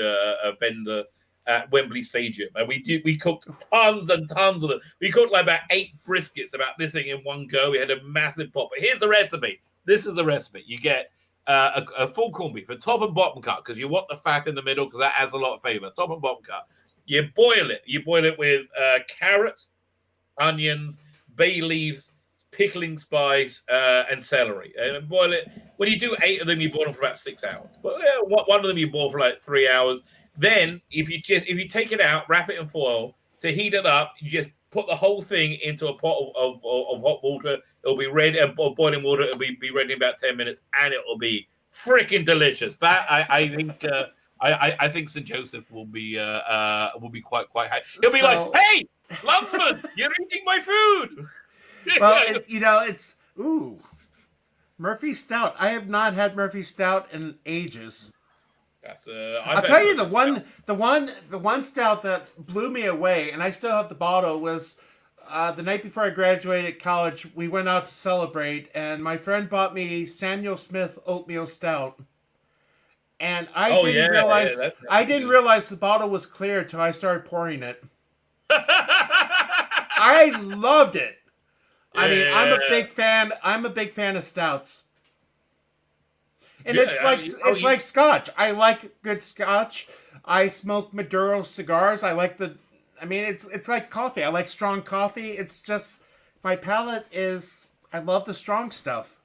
Speaker 2: vendor at Wembley Stadium, and we cooked tons and tons of them. We cooked like about 8 briskets about this thing in one go. We had a massive pot. But here's the recipe. This is the recipe. You get a full corned beef, a top and bottom cut, because you want the fat in the middle because that adds a lot of flavor. Top and bottom cut. You boil it. You boil it with carrots, onions, bay leaves, pickling spice, and celery. And boil it. When you do 8 of them, you boil them for about 6 hours. But one of them you boil for like 3 hours. Then, if you take it out, wrap it in foil to heat it up. You just put the whole thing into a pot of hot water. It'll be ready, or boiling water. It'll be ready in about 10 minutes, and it'll be freaking delicious. That I think. I think St. Joseph will be quite high. He'll be like, "Hey, Lunsford, you're eating my food."
Speaker 1: Well, it's Murphy Stout. I have not had Murphy Stout in ages. I'll tell you the one stout that blew me away, and I still have the bottle, was the night before I graduated college. We went out to celebrate, and my friend bought me Samuel Smith Oatmeal Stout. And I didn't realize the bottle was clear until I started pouring it. I loved it. I mean, I'm a big fan of stouts. And it's like Scotch. I like good Scotch. I smoke Maduro cigars. I mean, it's like coffee. I like strong coffee. It's just my palate is. I love the strong stuff.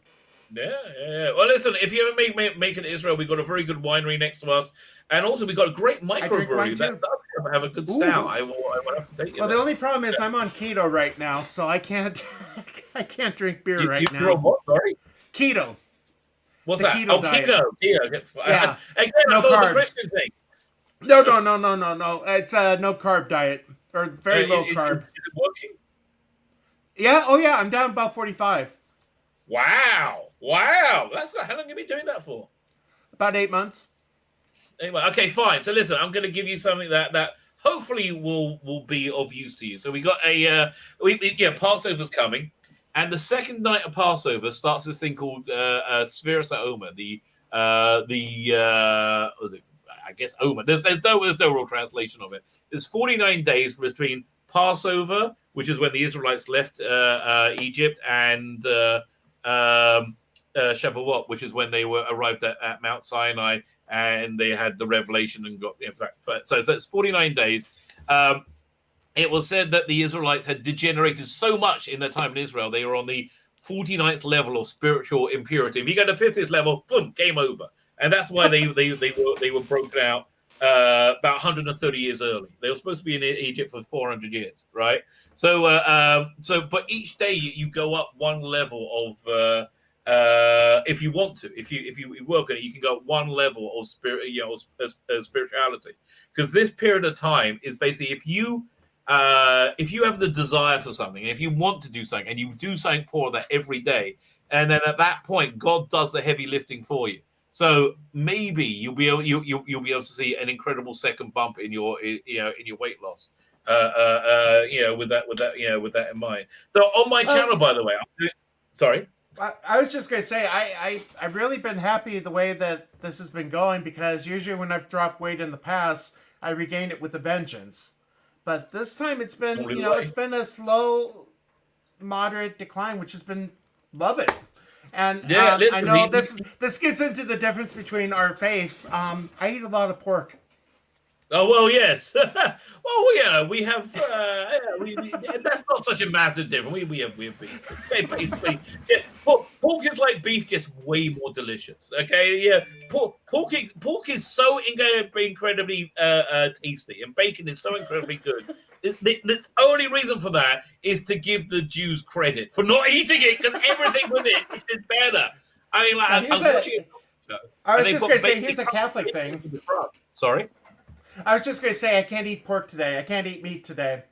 Speaker 2: Yeah. Well, listen, if you ever make it to Israel, we've got a very good winery next to us, and also we've got a great microbrewery that does have a good stout. I will have to take you.
Speaker 1: Well, the only problem is I'm on keto right now, so I can't drink beer right now.
Speaker 2: You're on what? Sorry,
Speaker 1: keto.
Speaker 2: What's that?
Speaker 1: Keto diet.
Speaker 2: Keto.
Speaker 1: Yeah.
Speaker 2: Again,
Speaker 1: no
Speaker 2: carbs.
Speaker 1: The Christian thing. No. It's a no carb diet, or very low carb.
Speaker 2: Is it working?
Speaker 1: Yeah. Oh yeah. I'm down about 45.
Speaker 2: Wow. That's how long have you been doing that for?
Speaker 1: About 8 months.
Speaker 2: Anyway, okay, fine. So listen, I'm going to give you something that hopefully will be of use to you. So we got Passover's coming, and the second night of Passover starts this thing called Sfiras HaOmer. Was it? I guess Omer. There's no real translation of it. There's 49 days between Passover, which is when the Israelites left Egypt, and Shavuot, which is when they were arrived at Mount Sinai, and they had the revelation and got so that's 49 days. It was said that the Israelites had degenerated so much in their time in Israel, they were on the 49th level of spiritual impurity. If you go to 50th level, boom, game over. And that's why they were broken out about 130 years early. They were supposed to be in Egypt for 400 years, right? So, but each day you go up one level of, if you want to, if you work on it, you can go up one level of spirit, spirituality. Because this period of time is basically if you have the desire for something, and if you want to do something, and you do something for that every day, and then at that point, God does the heavy lifting for you. So maybe you'll be able to see an incredible second bump in your weight loss. With that in mind. So on my channel, by the way, sorry.
Speaker 1: I was just going to say, I've really been happy the way that this has been going, because usually when I've dropped weight in the past, I regain it with a vengeance. But this time it's been, it's been a slow, moderate decline, which has been lovely. And I know this gets into the difference between our faiths. I eat a lot of pork.
Speaker 2: Oh well, yes. Well, yeah, we have. That's not such a massive difference. We have beef. Basically, yeah, pork is like beef, just way more delicious. Okay, yeah. Pork is so incredibly tasty, and bacon is so incredibly good. The only reason for that is to give the Jews credit for not eating it, because everything with it is better. I mean, like, I was watching it.
Speaker 1: I was just going to say, here's a Catholic thing.
Speaker 2: Sorry.
Speaker 1: I was just going to say, I can't eat pork today. I can't eat meat today.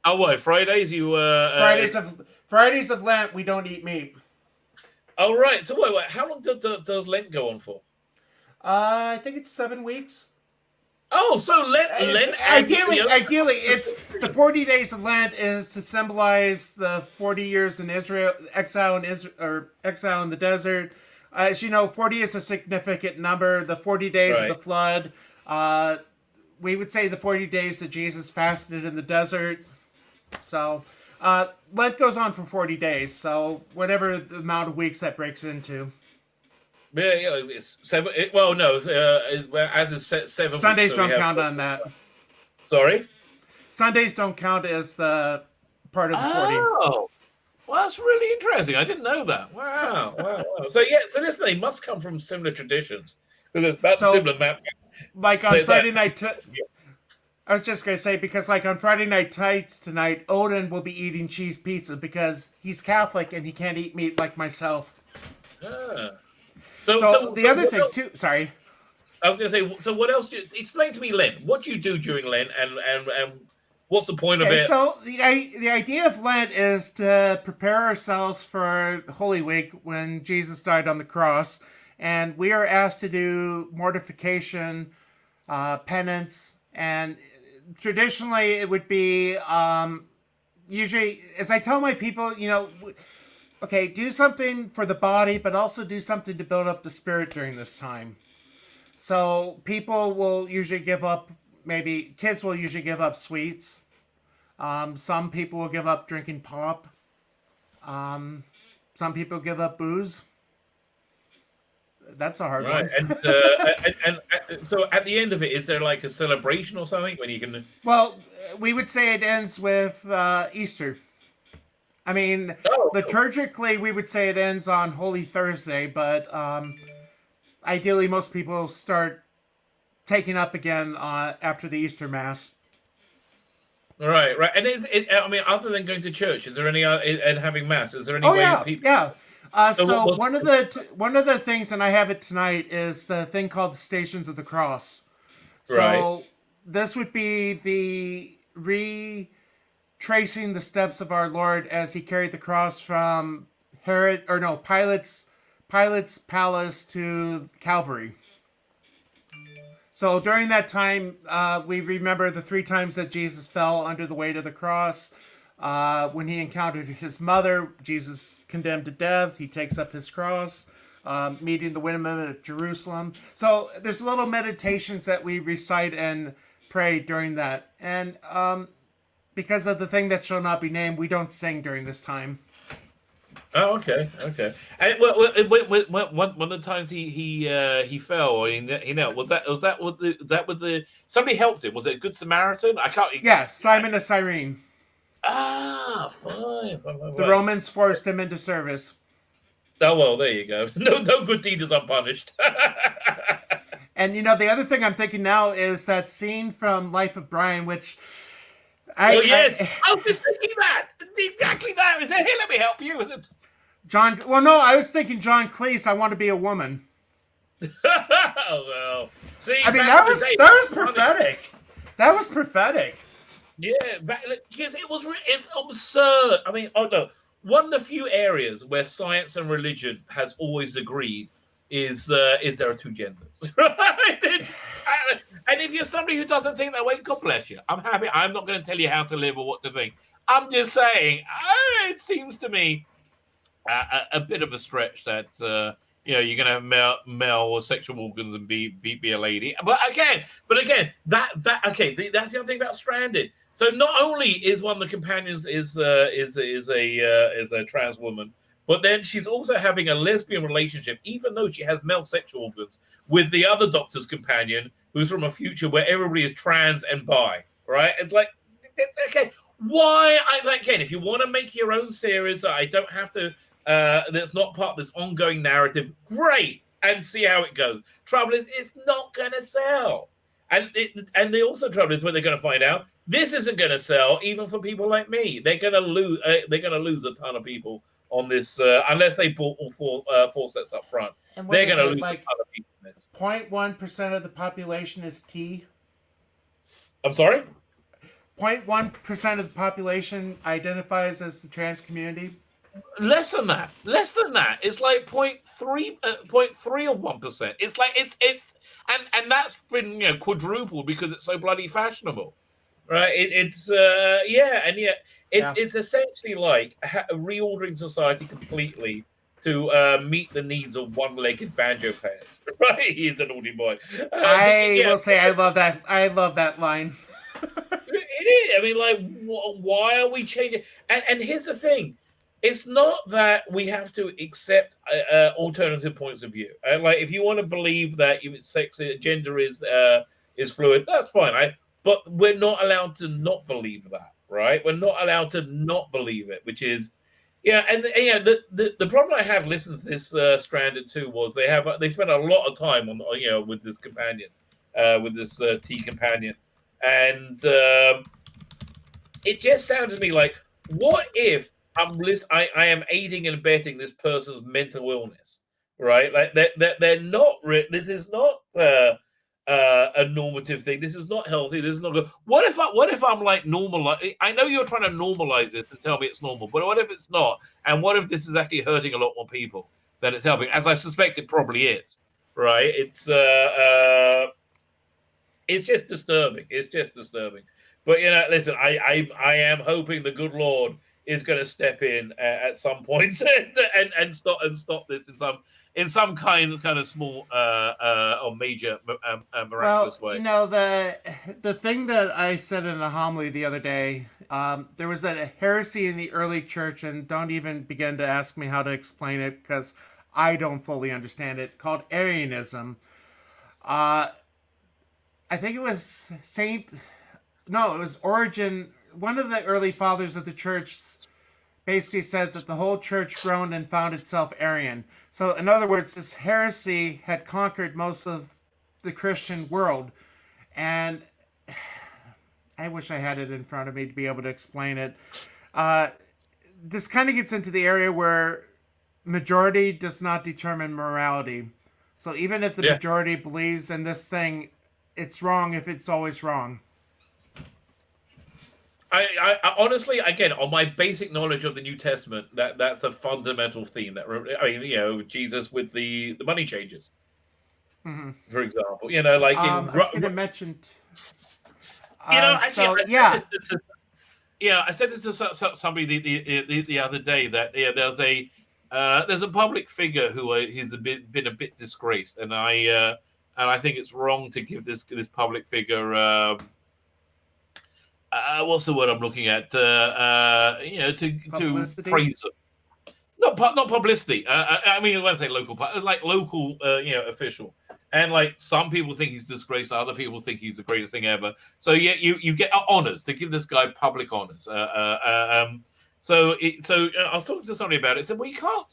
Speaker 2: Oh, what? Fridays?
Speaker 1: Fridays of Lent, we don't eat meat.
Speaker 2: Oh, right. So wait. How long does Lent go on for?
Speaker 1: I think it's 7 weeks.
Speaker 2: Oh, so Lent.
Speaker 1: Ideally, it's the 40 days of Lent is to symbolize the 40 years in Israel, exile in the desert. As you know, 40 is a significant number. The 40 days of the flood. We would say the 40 days that Jesus fasted in the desert. So, Lent goes on for 40 days. So, whatever the amount of weeks that breaks into.
Speaker 2: Yeah, it's 7. As a 7
Speaker 1: Sundays
Speaker 2: weeks,
Speaker 1: don't count on that.
Speaker 2: Sorry?
Speaker 1: Sundays don't count as the part of the 40.
Speaker 2: Oh, well, that's really interesting. I didn't know that. Wow. So listen, they must come from similar traditions, because it's about similar map.
Speaker 1: Like on Friday night, I was just gonna say, because like on Friday Night Tights tonight, Odin will be eating cheese pizza because he's Catholic and he can't eat meat like myself. So the other thing too. Sorry,
Speaker 2: I was gonna say. So what else? Explain to me Lent. What do you do during Lent, and what's the point of it?
Speaker 1: So the idea of Lent is to prepare ourselves for Holy Week when Jesus died on the cross. And we are asked to do mortification, penance, and traditionally it would be usually, as I tell my people, do something for the body, but also do something to build up the spirit during this time. So people will usually give up, maybe kids will usually give up sweets. Some people will give up drinking pop. Some people give up booze. That's a hard one.
Speaker 2: Right, and so at the end of it, is there like a celebration or something when you can?
Speaker 1: Well, we would say it ends with Easter. I mean, liturgically, we would say it ends on Holy Thursday, but ideally, most people start taking up again after the Easter Mass.
Speaker 2: Right. And other than going to church, is there any and having Mass? Is there any way people?
Speaker 1: Yeah. So one of the things, and I have it tonight, is the thing called the Stations of the Cross. So this would be the retracing the steps of our Lord as he carried the cross from Pilate's palace to Calvary. So during that time, we remember the 3 times that Jesus fell under the weight of the cross. When he encountered his mother, Jesus condemned to death. He takes up his cross, meeting the women of Jerusalem. So there's little meditations that we recite and pray during that. And because of the thing that shall not be named, we don't sing during this time.
Speaker 2: Oh, okay. And one of the times he fell or he knelt, was that with the somebody helped him? Was it a good Samaritan? I can't.
Speaker 1: Yes, Simon of Cyrene.
Speaker 2: Ah, fine.
Speaker 1: The Romans forced him into service.
Speaker 2: Oh well, there you go. No good deed is unpunished.
Speaker 1: And the other thing I'm thinking now is that scene from Life of Brian, which
Speaker 2: I was just thinking that exactly that. Is it? Hey, let me help you. Is it
Speaker 1: John? Well, no, I was thinking John Cleese. I want to be a woman.
Speaker 2: Oh well. See,
Speaker 1: I mean that was prophetic. That was prophetic.
Speaker 2: Yeah, because it's absurd. I mean, no. One of the few areas where science and religion has always agreed is there are two genders, right? And if you're somebody who doesn't think that way, God bless you. I'm happy. I'm not going to tell you how to live or what to think. I'm just saying, it seems to me a bit of a stretch that you're going to have male or sexual organs and be a lady. But again, that's the other thing about Stranded. So not only is one of the companions is a trans woman, but then she's also having a lesbian relationship, even though she has male sexual organs, with the other Doctor's companion, who's from a future where everybody is trans and bi. Right? It's like, okay, why? Again, if you want to make your own series, I don't have to. That's not part of this ongoing narrative. Great, and see how it goes. Trouble is, it's not going to sell, and the also trouble is when they're going to find out this isn't going to sell, even for people like me. They're going to lose. They're going to lose a ton of people on this unless they bought all four sets up front. They're going to lose a ton of people on this.
Speaker 1: 0.1% of the population is T.
Speaker 2: I'm sorry.
Speaker 1: 0.1% of the population identifies as the trans community.
Speaker 2: Less than that. It's like 0.3 of 1%. It's like it's and that's been quadrupled because it's so bloody fashionable, right? It's essentially like reordering society completely to meet the needs of one-legged banjo players. Right? He's a naughty boy.
Speaker 1: I will say I love that. I love that line.
Speaker 2: It is. I mean, like, why are we changing? And here's the thing. It's not that we have to accept alternative points of view. And like, if you want to believe that gender is fluid, that's fine. But we're not allowed to not believe that, right? We're not allowed to not believe it, which is, the problem I had listening to this Stranded 2 was they spent a lot of time on with this companion, with this T companion, and it just sounds to me like, what if I am aiding and abetting this person's mental illness, right? Like they're not. This is not a normative thing. This is not healthy. This is not good. What if I'm like normal? I know you're trying to normalize it and tell me it's normal, but what if it's not? And what if this is actually hurting a lot more people than it's helping? As I suspect it probably is, right? It's just disturbing. It's just disturbing. But listen, I am hoping the good Lord is going to step in at some point and stop this in some kind of small or major miraculous way.
Speaker 1: The thing that I said in a homily the other day, there was a heresy in the early church, and don't even begin to ask me how to explain it because I don't fully understand it, called Arianism. I think it was it was Origen. One of the early fathers of the church basically said that the whole church groaned and found itself Arian. So, in other words, this heresy had conquered most of the Christian world. And I wish I had it in front of me to be able to explain it. This kind of gets into the area where majority does not determine morality. So, even if the majority believes in this thing, it's wrong if it's always wrong.
Speaker 2: I honestly, again, on my basic knowledge of the New Testament, that's a fundamental theme. Jesus with the money changers, for example.
Speaker 1: I was going to mention.
Speaker 2: I said this to somebody the other day that there's a public figure who has been a bit disgraced, and I think it's wrong to give this public figure what's the word I'm looking at? To praise them. Not publicity. I mean, when I say local, like local, official. And like some people think he's disgraced, other people think he's the greatest thing ever. So yeah, you get honors to give this guy public honors. So I was talking to somebody about it. I said, well, you can't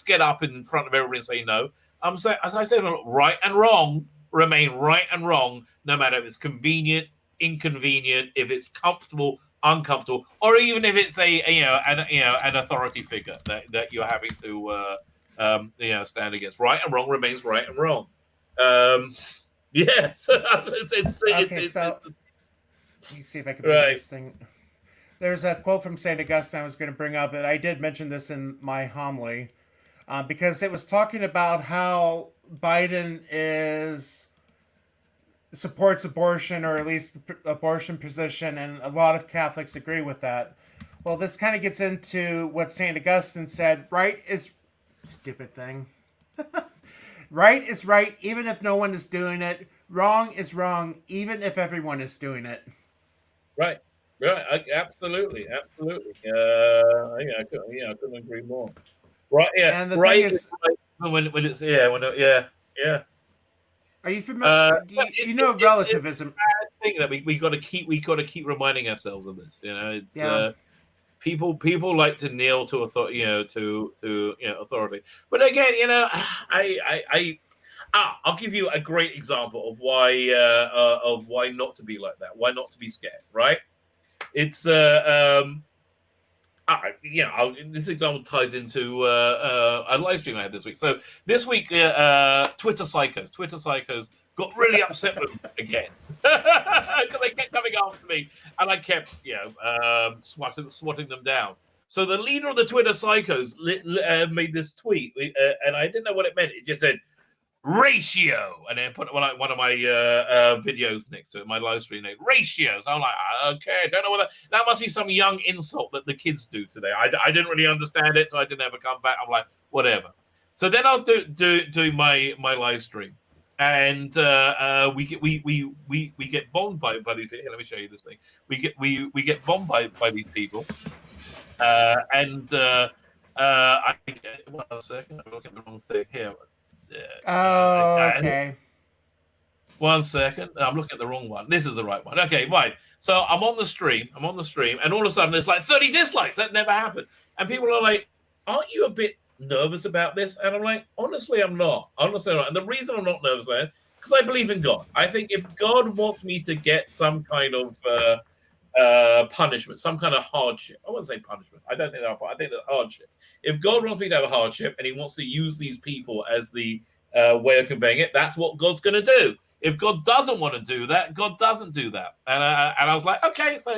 Speaker 2: get up in front of everybody and say no. As I said, right and wrong remain right and wrong, no matter if it's convenient, inconvenient, if it's comfortable, uncomfortable, or even if it's an authority figure that you're having to stand against. Right and wrong remains right and wrong. Yes.
Speaker 1: Let me see if I can bring this thing. There's a quote from St. Augustine I was going to bring up, and I did mention this in my homily, because it was talking about how Biden supports abortion, or at least the abortion position, and a lot of Catholics agree with that. Well, this kind of gets into what St. Augustine said: right is stupid thing. Right is right, even if no one is doing it. Wrong is wrong, even if everyone is doing it.
Speaker 2: Right. Absolutely. I couldn't agree more. Right. Yeah.
Speaker 1: And the
Speaker 2: right
Speaker 1: thing is,
Speaker 2: when it's yeah.
Speaker 1: Are you familiar? You know relativism.
Speaker 2: It's a thing that we got to keep reminding ourselves of this. It's people like to kneel to authority, authority. But again, I'll give you a great example of why not to be like that. Why not to be scared, right? It's this example ties into a live stream I had this week. So this week, Twitter psychos got really upset with me again because they kept coming after me, and I kept swatting them down. So the leader of the Twitter psychos made this tweet, and I didn't know what it meant. It just said ratio, and then put one of my videos next to it, my live stream name, ratios. I'm like, okay, I don't know what that must be some young insult that the kids do today. I didn't really understand it, so I didn't ever come back. I'm like, whatever. So then I was doing my live stream, and we get bombed by these people. Let me show you this thing. We get bombed by these people, and one second, I'm looking at the wrong thing here.
Speaker 1: Okay.
Speaker 2: One second. I'm looking at the wrong one. This is the right one. Okay, right. So I'm on the stream, and all of a sudden there's like 30 dislikes. That never happened. And people are like, aren't you a bit nervous about this? And I'm like, honestly, I'm not. And the reason I'm not nervous is because I believe in God. I think if God wants me to get some kind of punishment, some kind of hardship. I wouldn't say punishment. I don't think that. I think that hardship. If God wants me to have a hardship and he wants to use these people as the way of conveying it, that's what God's going to do. If God doesn't want to do that, God doesn't do that. And I was like, okay, so,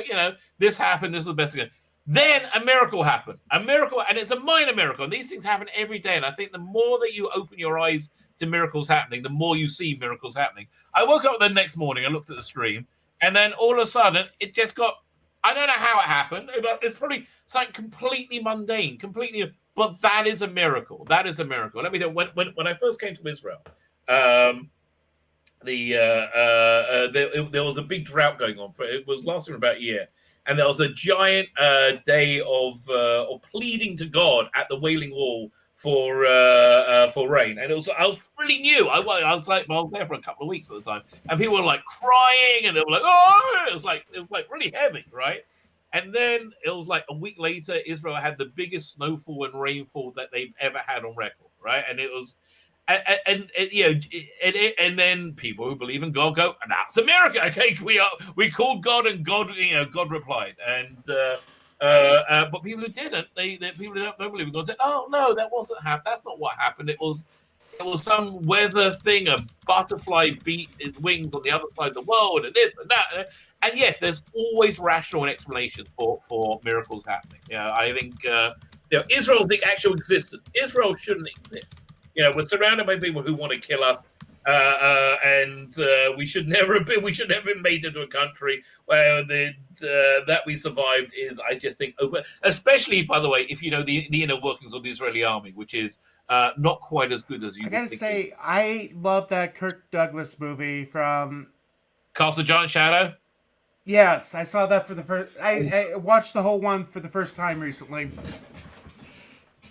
Speaker 2: this happened. This is the best thing. Then a miracle happened. A miracle, and it's a minor miracle. And these things happen every day. And I think the more that you open your eyes to miracles happening, the more you see miracles happening. I woke up the next morning, I looked at the stream, and then all of a sudden, it just got, I don't know how it happened. It's probably something completely mundane, but that is a miracle. That is a miracle. Let me tell you, when I first came to Israel, there was a big drought going on. It was lasting about a year. And there was a giant day of pleading to God at the Wailing Wall for rain, and I was really new. I was there for a couple of weeks at the time, and people were like crying, and they were like, "Oh!" It was like really heavy, right? And then it was like a week later, Israel had the biggest snowfall and rainfall that they've ever had on record, right? And it was, and then people who believe in God go, "That's a miracle." Okay, we called God, and God replied, and. But people who didn't, people who don't believe in God said, "Oh no, that wasn't happening. That's not what happened. It was some weather thing. A butterfly beat its wings on the other side of the world, and this and that." And yes, there's always rational explanations for miracles happening. I think Israel's the actual existence. Israel shouldn't exist. We're surrounded by people who want to kill us. And we should never have been made into a country where that we survived is, I just think, open. Especially, by the way, if you know the inner workings of the Israeli army, which is not quite as good as you.
Speaker 1: I gotta say, I love that Kirk Douglas movie from
Speaker 2: Castle Giant Shadow.
Speaker 1: Yes, I saw that for the first. I watched the whole one for the first time recently.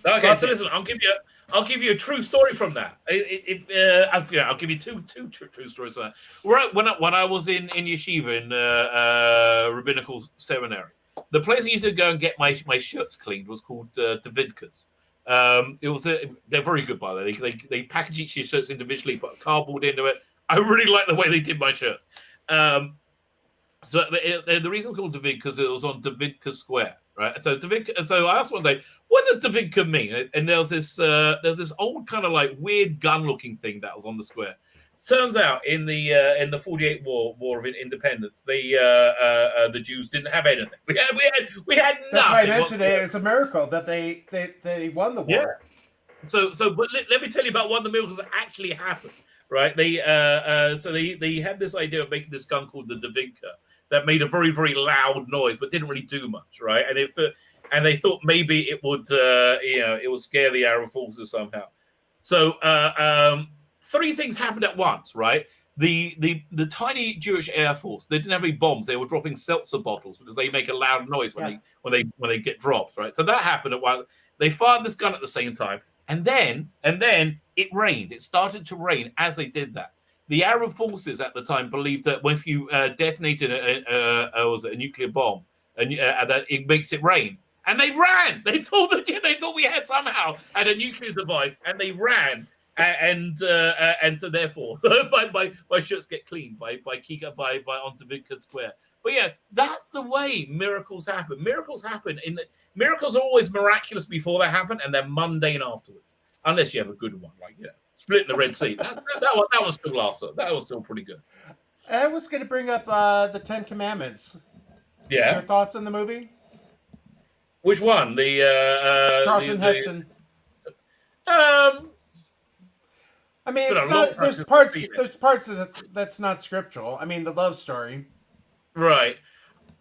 Speaker 2: Okay, so listen, I'll give you a true story from that. I'll give you two true stories from that. Right when I was in yeshiva in rabbinical seminary, the place I used to go and get my shirts cleaned was called Davidka's. It was they're very good by the way. They package each of your shirts individually, put cardboard into it. I really like the way they did my shirts. So the reason it's called Davidka because it was on Davidka Square, right? So so I asked one day, what does Davidka mean? And there's this old kind of like weird gun-looking thing that was on the square. Turns out in the 48 War of Independence, the Jews didn't have anything. We had nothing.
Speaker 1: That's why I mentioned it. It's a miracle that they won the war.
Speaker 2: Yeah. So but let me tell you about one of the miracles that actually happened. Right? They had this idea of making this gun called the Davidka that made a very, very loud noise, but didn't really do much, right? And they thought maybe it would scare the Arab forces somehow. So three things happened at once, right? The tiny Jewish Air Force, they didn't have any bombs. They were dropping seltzer bottles because they make a loud noise when they get dropped, right? So that happened at once. They fired this gun at the same time, and then it rained. It started to rain as they did that. The Arab forces at the time believed that if you detonated a nuclear bomb, that it makes it rain, and they ran. They thought we had somehow had a nuclear device, and they ran. And so therefore, my shirts get cleaned by on Davidka Square. But yeah, that's the way miracles happen. Miracles are always miraculous before they happen, and they're mundane afterwards. Unless you have a good one, like split the Red Sea. That was still laughter. That was still pretty good.
Speaker 1: I was going to bring up the Ten Commandments.
Speaker 2: Yeah.
Speaker 1: Your thoughts on the movie?
Speaker 2: Which one? The
Speaker 1: Charlton Heston. I mean, it's not. There's parts that's not scriptural. I mean, the love story.
Speaker 2: Right.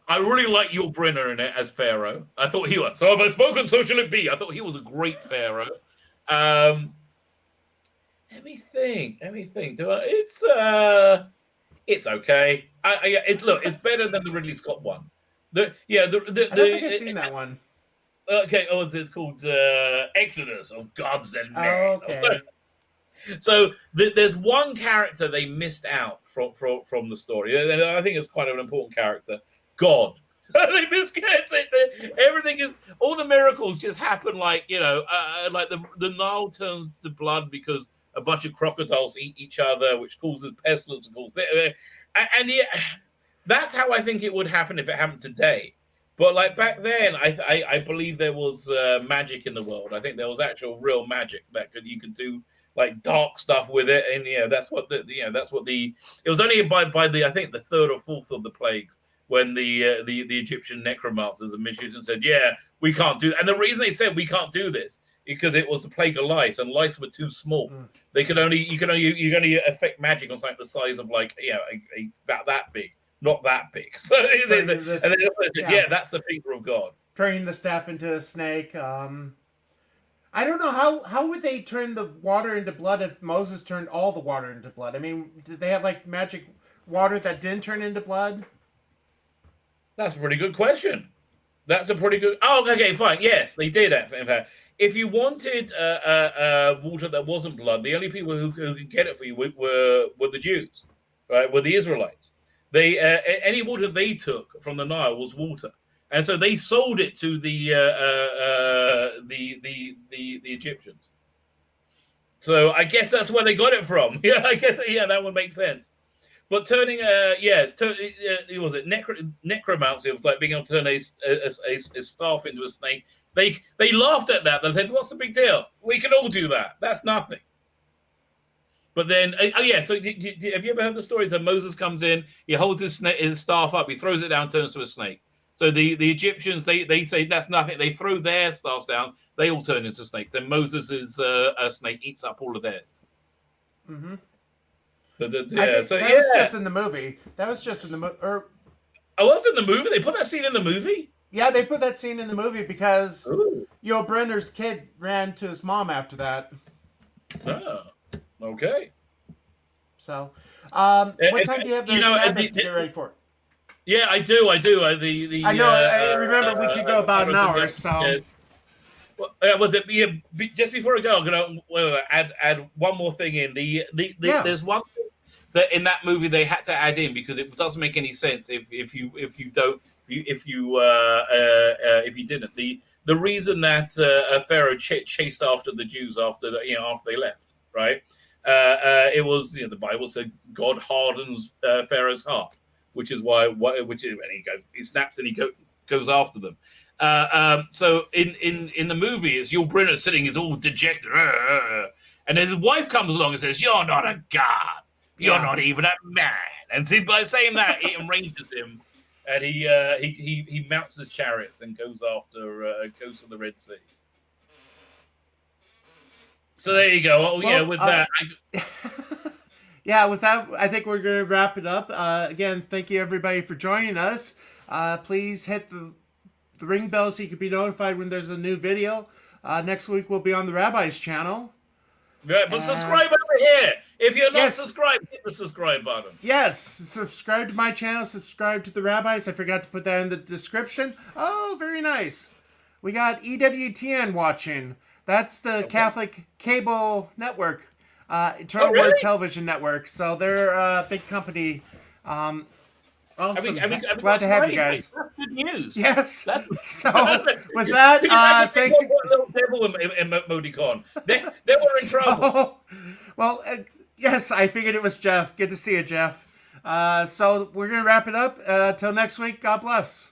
Speaker 2: I really like Yul Brynner in it as Pharaoh. I thought he was. So if I've spoken, so shall it be. I thought he was a great Pharaoh. Let me think. It's okay. It's better than the Ridley Scott one.
Speaker 1: I don't think I've seen that one.
Speaker 2: Okay. Oh, it's called Exodus of Gods and Men.
Speaker 1: Oh, okay.
Speaker 2: So there's one character they missed out from the story, and I think it's quite an important character. God. They miscast it. Everything is all the miracles just happen like like the Nile turns to blood because a bunch of crocodiles eat each other, which causes pestilence. And yeah, that's how I think it would happen if it happened today. But like back then, I believe there was magic in the world. I think there was actual real magic that you could do like dark stuff with it, and that's what it was only by the I think the third or fourth of the plagues when the Egyptian necromancers and magicians said, yeah, we can't do. And the reason they said we can't do this because it was the plague of lice, and lice were too small. You can only affect magic on something the size of like about that big, not that big. So that's the finger of God.
Speaker 1: Turning the staff into a snake. I don't know how would they turn the water into blood if Moses turned all the water into blood. I mean, did they have like magic water that didn't turn into blood?
Speaker 2: That's a pretty good question. That's a pretty good. Oh, okay, fine. Yes, they did. In fact, if you wanted water that wasn't blood, the only people who could get it for you were the Jews, right? Were the Israelites. They any water they took from the Nile was water, and so they sold it to the Egyptians. So I guess that's where they got it from. Yeah, I guess that would make sense. But turning, was it necromancy of like being able to turn a staff into a snake? They laughed at that. They said, "What's the big deal? We can all do that. That's nothing." But then, so have you ever heard the story that Moses comes in, he holds his staff up, he throws it down, turns to a snake. So the Egyptians they say that's nothing. They throw their staffs down, they all turn into snakes. Then Moses' snake eats up all of theirs.
Speaker 1: Mm-hmm.
Speaker 2: Was
Speaker 1: just in the movie. That was just in the movie. Oh,
Speaker 2: was in the movie? They put that scene in the movie?
Speaker 1: Yeah, they put that scene in the movie because Yul Brynner's kid ran to his mom after that.
Speaker 2: Oh, okay.
Speaker 1: So, what time do you have the Sabbath to get ready for?
Speaker 2: Yeah, I do. I do. The
Speaker 1: I know. I remember we could go about an hour. So
Speaker 2: well, was it? Yeah, just before I go, I'm gonna add one more thing in.
Speaker 1: yeah,
Speaker 2: There's one thing that in that movie they had to add in because it doesn't make any sense if you don't if you didn't. The reason that Pharaoh chased after the Jews after after they left, right? It was the Bible said God hardens Pharaoh's heart, which is which is when he snaps and goes after them. So in the movie, is Yul Brynner sitting, is all dejected, and his wife comes along and says, "You're not a god. You're
Speaker 1: yeah.
Speaker 2: not even a man." And so by saying that, it enrages him, and he mounts his chariots and goes to the Red Sea. So there you go. Oh
Speaker 1: Well,
Speaker 2: yeah, with that.
Speaker 1: yeah, with that, I think we're going to wrap it up. Again, thank you everybody for joining us. Please hit the ring bell so you can be notified when there's a new video. Next week we'll be on the Rabbi's channel.
Speaker 2: Right, but subscribe over here. If you're not
Speaker 1: yes,
Speaker 2: subscribed, hit the subscribe button.
Speaker 1: Yes, subscribe to my channel, subscribe to the Rabbis. I forgot to put that in the description. Oh, very nice. We got EWTN watching. That's the Catholic cable network, Eternal Word Television Network. So they're a big company. Awesome. Glad to have you guys.
Speaker 2: That's good news.
Speaker 1: Yes. So with that, thanks.
Speaker 2: Little devil emoticon. They were in trouble.
Speaker 1: Well, yes, I figured it was Jeff. Good to see you, Jeff. So we're gonna wrap it up. Till next week. God bless.